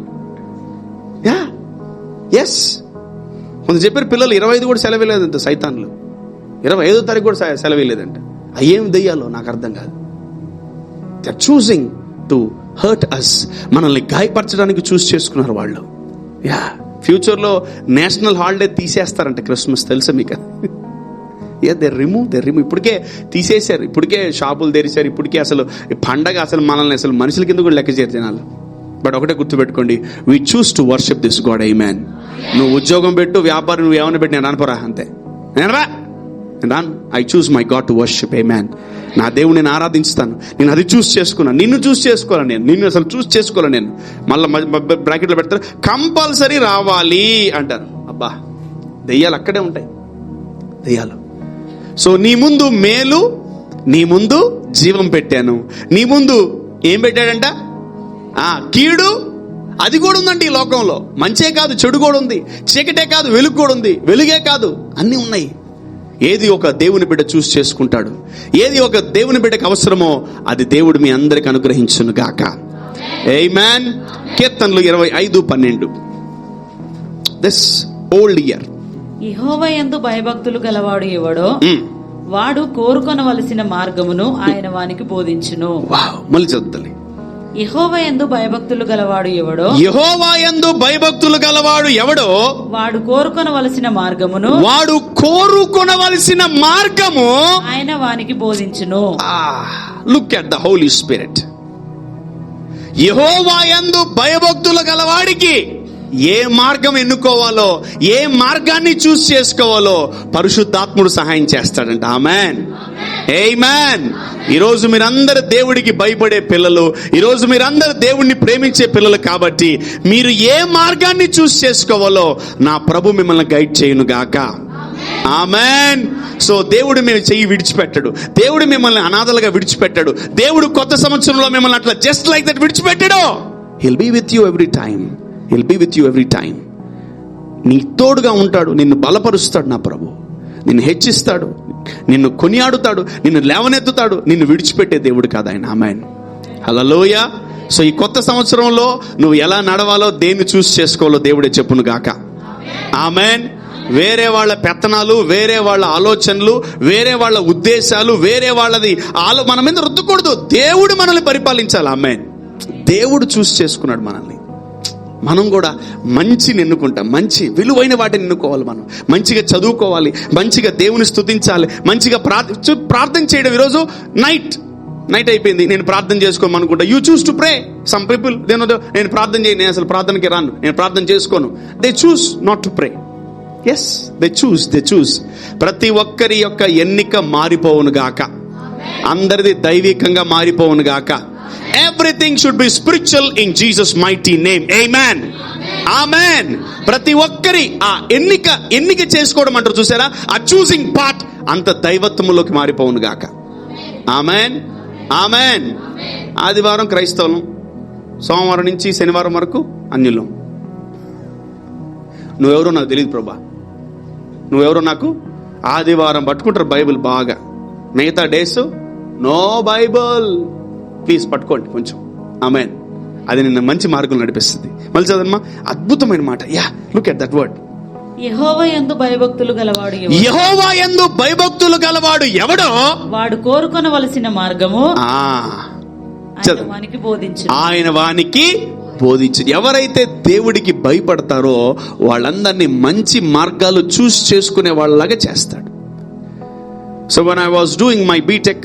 ఎస్, కొంత చెప్పారు పిల్లలు 25 కూడా సెలవు లేదంట. సైతాన్లు 25వ తారీఖు కూడా సెలవు లేదంట. అయ్యేం దెయ్యాలో నాకు అర్థం కాదు. They are choosing to hurt us. మనల్ని గాయపరచడానికి చూస్ చేసుకున్నారు వాళ్ళు. ఫ్యూచర్లో నేషనల్ హాలిడే తీసేస్తారంట క్రిస్మస్, తెలుసా మీకు? They remove. ఇప్పటికే తీసేశారు, ఇప్పటికే షాపులు తెరిచారు, ఇప్పటికే అసలు పండగ అసలు మనల్ని అసలు మనుషుల కింద కూడా లెక్క చేయరు జనాలు. బట్ ఒకటే గుర్తుపెట్టుకోండి, we choose to worship this God. Amen. నువ్వు ఉద్యోగం పెట్టు, వ్యాపారం నువ్వు ఏమైనా పెట్టి నేను అనుకోరా అంతే. నేను రాను. I choose my God to worship. Amen. నా దేవుని నేను ఆరాధిస్తాను. నేను అది చూస్ చేసుకున్నాను. నిన్ను చూస్ చేసుకోవాలి. నిన్ను అసలు చూస్ చేసుకోవాలి. నేను మళ్ళీ బ్రాకెట్లో పెడతారు, కంపల్సరీ రావాలి అంటారు. అబ్బా, దెయ్యాలు అక్కడే ఉంటాయి, దెయ్యాలు. సో నీ ముందు మేలు, నీ ముందు జీవం పెట్టాను. నీ ముందు ఏం పెట్టాడంట? కీడు. అది కూడా ఉందండి ఈ లోకంలో. మంచే కాదు, చెడు కూడా ఉంది. చీకటే కాదు, వెలుగు కూడా ఉంది. వెలుగే కాదు, అన్నీ ఉన్నాయి. ఏది ఒక దేవుని బిడ్డ చూస్ చేసుకుంటాడు, ఏది ఒక దేవుని బిడ్డకు అవసరమో అది దేవుడు మీ అందరికి అనుగ్రహించును గాక. ఆమేన్. కీర్తనలు 25:12. This old year. యెహోవా యందు భయభక్తులు గలవాడు ఎవడో వాడు కోరుకొనవలసిన మార్గమును ఆయన వానికి బోధించును. మళ్ళీ చదువుతాలి. యెహోవా యందు భయభక్తులు గలవాడు ఎవడో, యెహోవా యందు భయభక్తులు గలవాడు ఎవడో వాడు కోరుకొనవలసిన మార్గమును ఆయన వానికి బోధించును. Look at the Holi Spirit. యెహోవా యందు భయభక్తులు గలవాడికి ఏ మార్గం ఎన్నుకోవాలో, ఏ మార్గాన్ని చూస్ చేసుకోవాలో పరిశుద్ధాత్ముడు సహాయం చేస్తాడంట. ఆమేన్. ఆమేన్. ఈరోజు మీరందరూ దేవుడికి భయపడే పిల్లలు, ఈరోజు మీరందరూ దేవుణ్ణి ప్రేమించే పిల్లలు కాబట్టి మీరు ఏ మార్గాన్ని చూస్ చేసుకోవాలో నా ప్రభు మిమ్మల్ని గైడ్ చేయను గాక. ఆమేన్. సో దేవుడు మేము చెయ్యి విడిచిపెట్టాడు. దేవుడు మిమ్మల్ని అనాథలుగా విడిచిపెట్టాడు. దేవుడు కొత్త సంవత్సరంలో మిమ్మల్ని అట్లా జస్ట్ లైక్ దట్ విడిచిపెట్టాడు. He'll be with you every time. He'll be with you every time. నీ తోడుగా ఉంటాడు, నిన్ను బలపరుస్తాడు నా ప్రభు. నిన్ను హెచ్చిస్తాడు, నిన్ను కొనియాడుతాడు, నిన్ను లేవనెత్తుతాడు. నిన్ను విడిచిపెట్టే దేవుడు కాదు ఆయన. ఆమేన్. హల్లెలూయా. సో ఈ కొత్త సంవత్సరంలో నువ్వు ఎలా నడవాలో, దేన్ని చూస్ చేసుకోవాలో దేవుడే చెప్పును గాక. ఆమేన్. వేరే వాళ్ళ పెత్తనాలు, వేరే వాళ్ళ ఆలోచనలు, వేరే వాళ్ళ ఉద్దేశాలు, వేరే వాళ్ళది మన మీద రుద్దకూడదు. దేవుడు మనల్ని పరిపాలించాలి. ఆమేన్. దేవుడు చూస్ చేసుకున్నాడు మనల్ని. మనం కూడా మంచిని ఎన్నుకుంటాం. మంచి విలువైన వాటిని ఎన్నుకోవాలి. మనం మంచిగా చదువుకోవాలి, మంచిగా దేవుని స్తుతించాలి, మంచిగా ప్రార్థన చేయడం. ఈరోజు నైట్ అయిపోయింది, నేను ప్రార్థన చేసుకోమనుకుంటా. You choose to pray. Some people నేను ప్రార్థన చేయను, నేను అసలు ప్రార్థనకి రాను, నేను ప్రార్థన చేసుకోను. They choose not to pray. Yes, they choose. ప్రతి ఒక్కరి యొక్క ఎన్నిక మారిపోవును గాక. అందరిది దైవికంగా మారిపోవును గాక. Everything should be spiritual in Jesus mighty name. Amen. Amen. ప్రతి ఒక్కరి ఆ ఎన్నిక చేసుకోవడం అంటారు చూసారా, ఆ చూసింగ్ పార్ట్ అంత దైవత్వములోకి మారిపోవును గాక. ఆమేన్. ఆమేన్. ఆదివారం క్రైస్తవులం, సోమవారం నుంచి శనివారం వరకు అన్యులం. నువ్వెవరో నాకు తెలియదు ప్రభా, నువ్వెవరో నాకు. ఆదివారం పట్టుకుంటారు బైబిల్ బాగా, మిగతా డేస్ నో బైబిల్. ప్లీజ్ పట్టుకోండి కొంచెం. ఆమేన్. అది నిన్న మంచి మార్గం నడిపిస్తుంది. మళ్ళీ చదవమ్మా, అద్భుతమైన మాట. Yeah, look at that word. యెహోవా యందు భయభక్తులు గలవాడు ఎవడో వాడు కోరుకొనవలసిన మార్గము ఆయన వానికి బోధించు. ఎవరైతే దేవుడికి భయపడతారో వాళ్ళందరినీ మంచి మార్గాలు చూస్ చేసుకునే వాళ్ళలాగా చేస్తాడు. So when I was doing my BTech,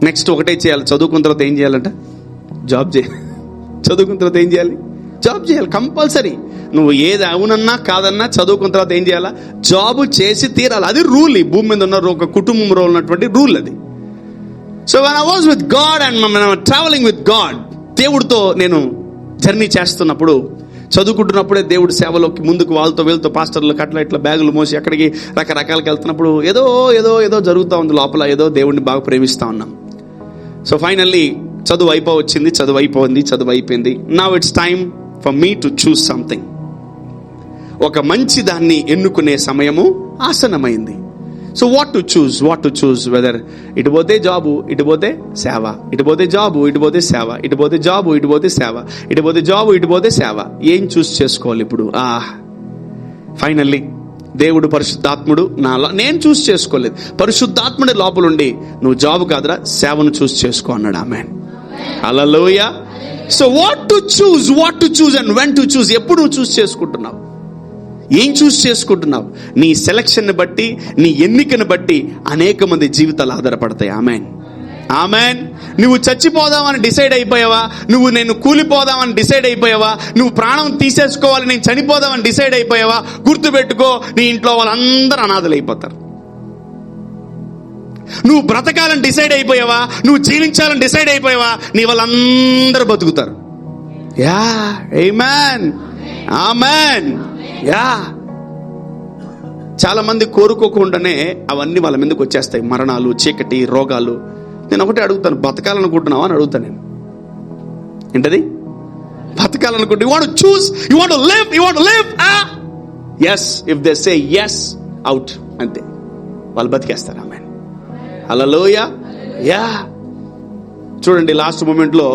next ఒకటే చేయాలి, చదువుకున్న తర్వాత ఏం చేయాలంట? జాబ్ చేయాలి. చదువుకున్న తర్వాత ఏం చేయాలి? జాబ్ చేయాలి కంపల్సరీ. నువ్వు ఏది అవునన్నా కాదన్నా చదువుకున్న తర్వాత ఏం చేయాలా? జాబ్ చేసి తీరాలి. అది రూల్. ఈ భూమి మీద ఉన్న ఒక కుటుంబంలో ఉన్నటువంటి రూల్ అది. So when I was with God and traveling with God, దేవుడితో నేను జర్నీ చేస్తున్నప్పుడు, చదువుకుంటున్నప్పుడే దేవుడి సేవలోకి ముందుకు వాళ్ళతో వీళ్ళతో పాస్టర్లకు అట్లా ఇట్లా బ్యాగులు మోసి అక్కడికి రకరకాలకి వెళ్తున్నప్పుడు ఏదో జరుగుతూ ఉంది లోపల. ఏదో దేవుడిని బాగా ప్రేమిస్తూ ఉన్నాం. సో ఫైనల్లీ చదువు అయిపోయింది. Now it's time for me to choose something. ఒక మంచి దాన్ని ఎన్నుకునే సమయము ఆసన్నమైంది. So what to choose, whether ఇటు పోతే జాబు, ఇటు పోతే సేవ, ఇటు పోతే జాబు, ఇటు పోతే సేవ, ఇటు పోతే జాబు, ఇటు పోతే సేవ, ఇటు పోతే జాబు, ఇటు పోతే సేవ. ఏం చూస్ చేసుకోవాలి ఇప్పుడు? ఫైనల్లీ దేవుడు పరిశుద్ధాత్ముడు నేను చూస్ చేసుకోలేదు, పరిశుద్ధాత్ముడి లోపలుండి నువ్వు జాబు కాదురా సేవను చూస్ చేసుకో అన్నాడు. Amen. Hallelujah. So what to choose and when to choose. ఎప్పుడు నువ్వు చూస్ చేసుకుంటున్నావు? ఏం చూస్ చేసుకుంటున్నావు? నీ సెలక్షన్ బట్టి, నీ ఎన్నికను బట్టి అనేక మంది జీవితాలు ఆధారపడతాయి. ఆమేన్. ఆమెన్. నువ్వు చచ్చిపోదామని డిసైడ్ అయిపోయావా? నువ్వు నేను కూలిపోదామని డిసైడ్ అయిపోయావా? నువ్వు ప్రాణం తీసేసుకోవాలి, నేను చనిపోదామని డిసైడ్ అయిపోయావా? గుర్తుపెట్టుకో, నీ ఇంట్లో వాళ్ళందరూ అనాథలు అయిపోతారు. నువ్వు బ్రతకాలని డిసైడ్ అయిపోయావా? నువ్వు జీవించాలని డిసైడ్ అయిపోయావా? నీ వాళ్ళందరూ బతుకుతారు. యా, ఆమేన్, ఆమేన్. యా, చాలా మంది కోరుకోకుండానే అవన్నీ వాళ్ళ మీదకి వచ్చేస్తాయి, మరణాలు, చీకటి, రోగాలు. నేను ఒకటే అడుగుతాను, బతకాలనుకుంటున్నావా అని అడుగుతాను నేను. ఏంటది? బతకాలనుకుంటే you want to choose, you want to live, you want to live. yes, if they say yes, out, అంతే, వాళ్ళు బతికేస్తారు. Amen, hallelujah. యా, చూడండి, లాస్ట్ మూమెంట్ లో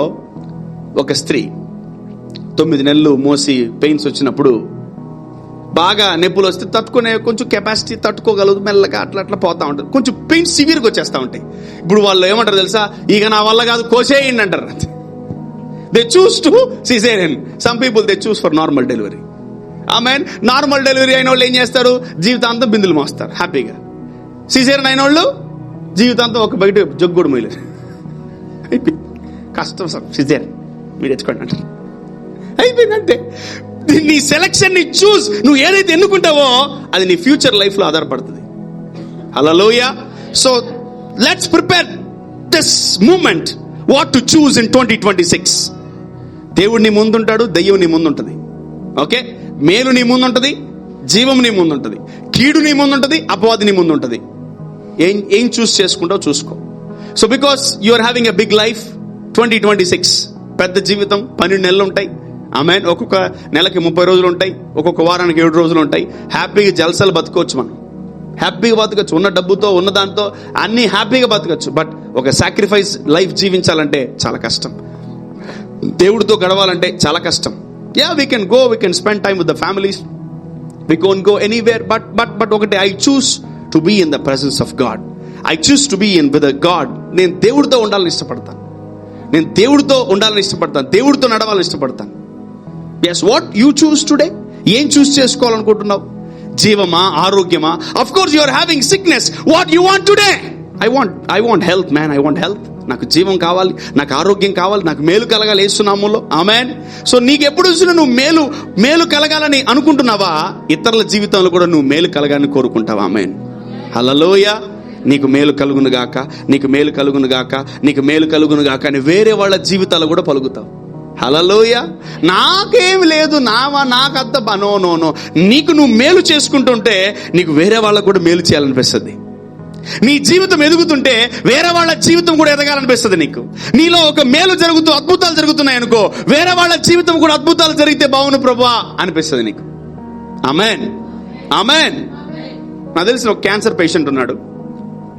ఒక స్త్రీ 9 నెలలు మోసి పెయిన్స్ వచ్చినప్పుడు, బాగా నొప్పులు వస్తే తట్టుకునే కొంచెం కెపాసిటీ తట్టుకోగలదు, మెల్లగా అట్లా అట్లా పోతా ఉంటుంది. కొంచెం పెయిన్ సివియర్గా వచ్చేస్తా ఉంటాయి. ఇప్పుడు వాళ్ళు ఏమంటారు తెలుసా? ఇక నా వల్ల కాదు, కోసేయండి అంటారు. They choose to caesarean. Some people they choose for normal delivery. Amen. Normal delivery అయిన వాళ్ళు ఏం చేస్తారు? జీవితాంతం బిందులు మోస్తారు హ్యాపీగా. సిజేరియన్ అయిన వాళ్ళు జీవితాంతం ఒక బయట జగ్గు కూడా మొయ్యలేరు. కష్టం సార్ సిజేరియన్, మీరు తెచ్చుకోండి అంటారు. అయిపోయిందంటే నీ సెలక్షన్, నీ చూస్, నువ్వు ఏదైతే ఎన్నుకుంటావో అది నీ ఫ్యూచర్ లైఫ్ లో ఆధారపడుతుంది. Hallelujah. So let's prepare this moment what to choose in 2026. దేవుడు నీ ముందుంటాడు, దెయ్యం నీ ముందుంటది. ఓకే, మేలు నీ ముందుంటది, జీవం నీ ముందుంటది, కీడు నీ ముందుంటది, అపవాది నీ ముందుంటది. ఏం చూస్ చేసుకుంటావు చూసుకో. So because you are having a big life, 2026 పెద్ద జీవితం, 12 నెలలు ఉంటాయి. ఆమేన్. ఒక్కొక్క నెలకి 30 రోజులు ఉంటాయి, ఒక్కొక్క వారానికి 7 రోజులు ఉంటాయి. హ్యాపీగా జల్సాలు బతుకోవచ్చు, మనం హ్యాపీగా బతకచ్చు, ఉన్న డబ్బుతో, ఉన్న దాంతో అన్ని హ్యాపీగా బతకచ్చు. బట్ ఒక సాక్రిఫైస్ లైఫ్ జీవించాలంటే చాలా కష్టం. దేవుడితో గడవాలంటే చాలా కష్టం. Yeah, we can go, we can spend time with the families, we can go anywhere. But ఒకటి, I choose to be in the presence of God. I choose to be in with God. నేను దేవుడితో ఉండాలని ఇష్టపడతాను, నేను దేవుడితో ఉండాలని ఇష్టపడతాను, దేవుడితో నడవాలని ఇష్టపడతాను. yes, what you choose today? ఏం చూస్ చేసుకోవాలనుకుంటున్నావు? జీవమా, ఆరోగ్యమా? of course you are having sickness. what you want today? I want health, man. I want health. నాకు జీవం కావాలి, నాకు ఆరోగ్యం కావాలి, నాకు మేలు కలగాలి యేసునామములో. ఆమేన్. సో నీకు ఎప్పుడు చూసినా నువ్వు మేలు కలగాలని అనుకుంటున్నావా? ఇతరుల జీవితంలో కూడా నువ్వు మేలు కలగాలని కోరుకుంటావా? ఆమేన్, హల్లెలూయా. నీకు మేలు కలుగును గాక, నీకు మేలు కలుగును గాక, నీకు మేలు కలుగును గాక అని వేరే వాళ్ళ జీవితాలు కూడా పలుకుతావు. హల్లెలూయా. నాకేం లేదు, నాకంత నో. నీకు నువ్వు మేలు చేసుకుంటుంటే నీకు వేరే వాళ్ళకు కూడా మేలు చేయాలనిపిస్తుంది. నీ జీవితం ఎదుగుతుంటే వేరే వాళ్ళ జీవితం కూడా ఎదగాలనిపిస్తుంది నీకు. నీలో ఒక మేలు జరుగుతూ అద్భుతాలు జరుగుతున్నాయి అనుకో, వేరే వాళ్ళ జీవితం కూడా అద్భుతాలు జరిగితే బాగును ప్రభువా అనిపిస్తుంది నీకు. ఆమేన్, ఆమేన్. నాకు తెలిసిన ఒక క్యాన్సర్ పేషెంట్ ఉన్నాడు.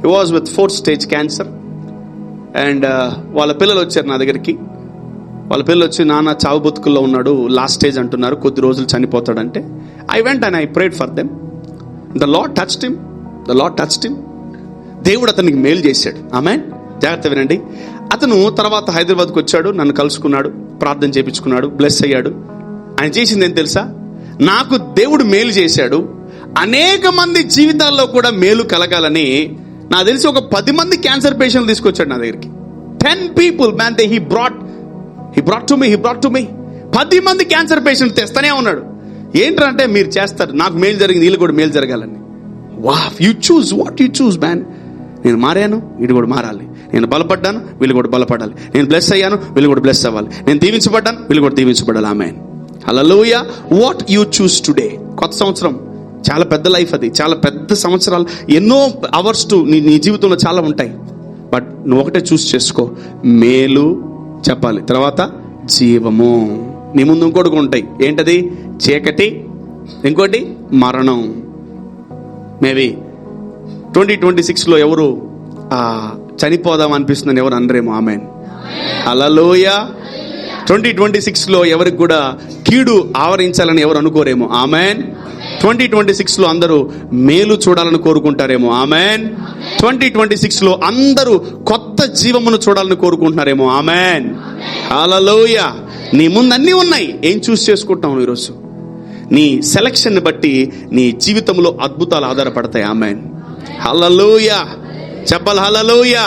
హి was with 4th stage cancer. And వాళ్ళ పిల్లలు వచ్చారు నా దగ్గరికి. వాళ్ళ పిల్లలు వచ్చి, నాన్న చావు బతుకుల్లో ఉన్నాడు, లాస్ట్ స్టేజ్ అంటున్నారు, కొద్ది రోజులు చనిపోతాడంటే, I went and I prayed for them. The Lord touched him. దేవుడు అతనికి మేలు చేశాడు. ఆమేన్. జాగ్రత్త వినండి. అతను తర్వాత హైదరాబాద్కి వచ్చాడు, నన్ను కలుసుకున్నాడు, ప్రార్థన చేయించుకున్నాడు, బ్లెస్ అయ్యాడు. ఆయన చేసింది ఏం తెలుసా? నాకు దేవుడు మేలు చేశాడు, అనేక మంది జీవితాల్లో కూడా మేలు కలగాలని నాకు తెలిసి ఒక 10 మంది క్యాన్సర్ పేషెంట్లు తీసుకొచ్చాడు నా దగ్గరికి. 10 people, man, he brought to me 10 మంది క్యాన్సర్ పేషెంట్ తెస్తానే ఉన్నాడు. ఏంటంటే, మీరు చేస్తారు, నాకు మేలు జరిగింది, వీళ్ళు కూడా మేలు జరగాలని. Wow, you choose what you choose, man. నేను మారాను, వీళ్ళు కూడా మారాలి. నేను బలపడ్డాను, వీళ్ళు కూడా బలపడాలి. నేను బ్లెస్ అయ్యాను, వీళ్ళు కూడా బ్లెస్ అవ్వాలి. నేను దీవించబడ్డాను, వీళ్ళు కూడా దీవించబడాలి. Amen, hallelujah. What you choose today. కొత్త సంవత్సరం చాలా పెద్ద లైఫ్, అది చాలా పెద్ద సంవత్సరాలు, ఎన్నో అవర్స్ నీ జీవితంలో చాలా ఉంటాయి. బట్ నువ్వు ఒకటే చూస్ చేసుకో, మేలు చెప్పాలి, తర్వాత జీవము. నీ ముందు ఇంకోటి ఉంటాయి. ఏంటది? చీకటి, ఇంకోటి మరణం. మేబీ 2026లో ఎవరు చనిపోదాం అనిపిస్తుందని ఎవరు అనరేమో. ఆమేన్, హల్లెలూయా. 2026లో ఎవరికి కూడా కీడు ఆవరించాలని ఎవరు అనుకోరేమో. ఆమేన్. 2026లో అందరూ మేలు చూడాలని కోరుకుంటారేమో. ఆమేన్. 2026లో అందరూ కొత్త జీవమును చూడాలని కోరుకుంటున్నారేమో. ఆమేన్, హల్లెలూయా. నీ ముందు అన్నీ ఉన్నాయి, ఏం చూస్ చేసుకుంటాం ఈరోజు? నీ సెలక్షన్ బట్టి నీ జీవితంలో అద్భుతాలు ఆధారపడతాయి. ఆమేన్, హల్లెలూయా. చెప్పాలి హల్లెలూయా.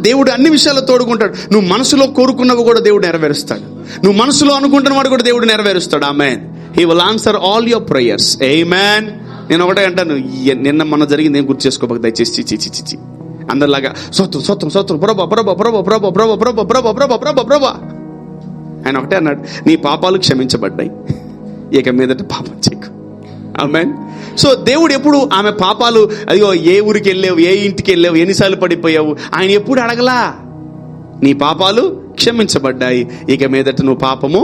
దేవుడు అన్ని విషయాల్లో తోడుకుంటాడు. నువ్వు మనసులో కోరుకున్నవి కూడా దేవుడు నెరవేరుస్తాడు. నువ్వు మనసులో అనుకుంటున్న వాడు కూడా దేవుడు నెరవేరుస్తాడు. Amen. He will answer all your prayers. Amen. నేను ఒకటే అంటాను, నిన్న మన జరిగింది ఏం గుర్తు చేసుకోక దయచేసి చిచి అందరిలాగా సోత్రం సోత్రం సోత్రం ప్రభా ప్రభా ప్రభా ప్రభా ప్రభా ప్రభా ప్రభా ప్రభా ప్రభా ప్రభా. ఆయన ఒకటే అన్నాడు, నీ పాపాలు క్షమించబడ్డాయి, ఇక మీదట పాపం చేయకు. ఆమేన్. సో దేవుడు ఎప్పుడు ఆమె పాపాలు, అదిగో ఏ ఊరికి వెళ్ళావు, ఏ ఇంటికి వెళ్ళావు, ఎన్నిసార్లు పడిపోయావు, ఆయన ఎప్పుడు అడగలా. నీ పాపాలు క్షమించబడ్డాయి, ఇక మీదట నువ్వు పాపము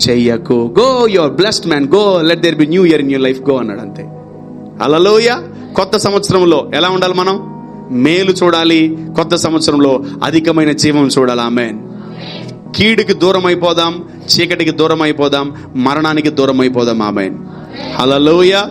చెయ్యకు. Go, your blessed man, go, let there be new year in your life, go అన్నాడు. అంతే. హల్లెలూయా. కొత్త సంవత్సరంలో ఎలా ఉండాలి మనం? మేలు చూడాలి. కొత్త సంవత్సరంలో అధికమైన జీవం చూడాలి. ఆమేన్. కీడుకి దూరం అయిపోదాం, చీకటికి దూరం అయిపోదాం, మరణానికి దూరం అయిపోదాం. ఆమేన్. హల్లెలూయా.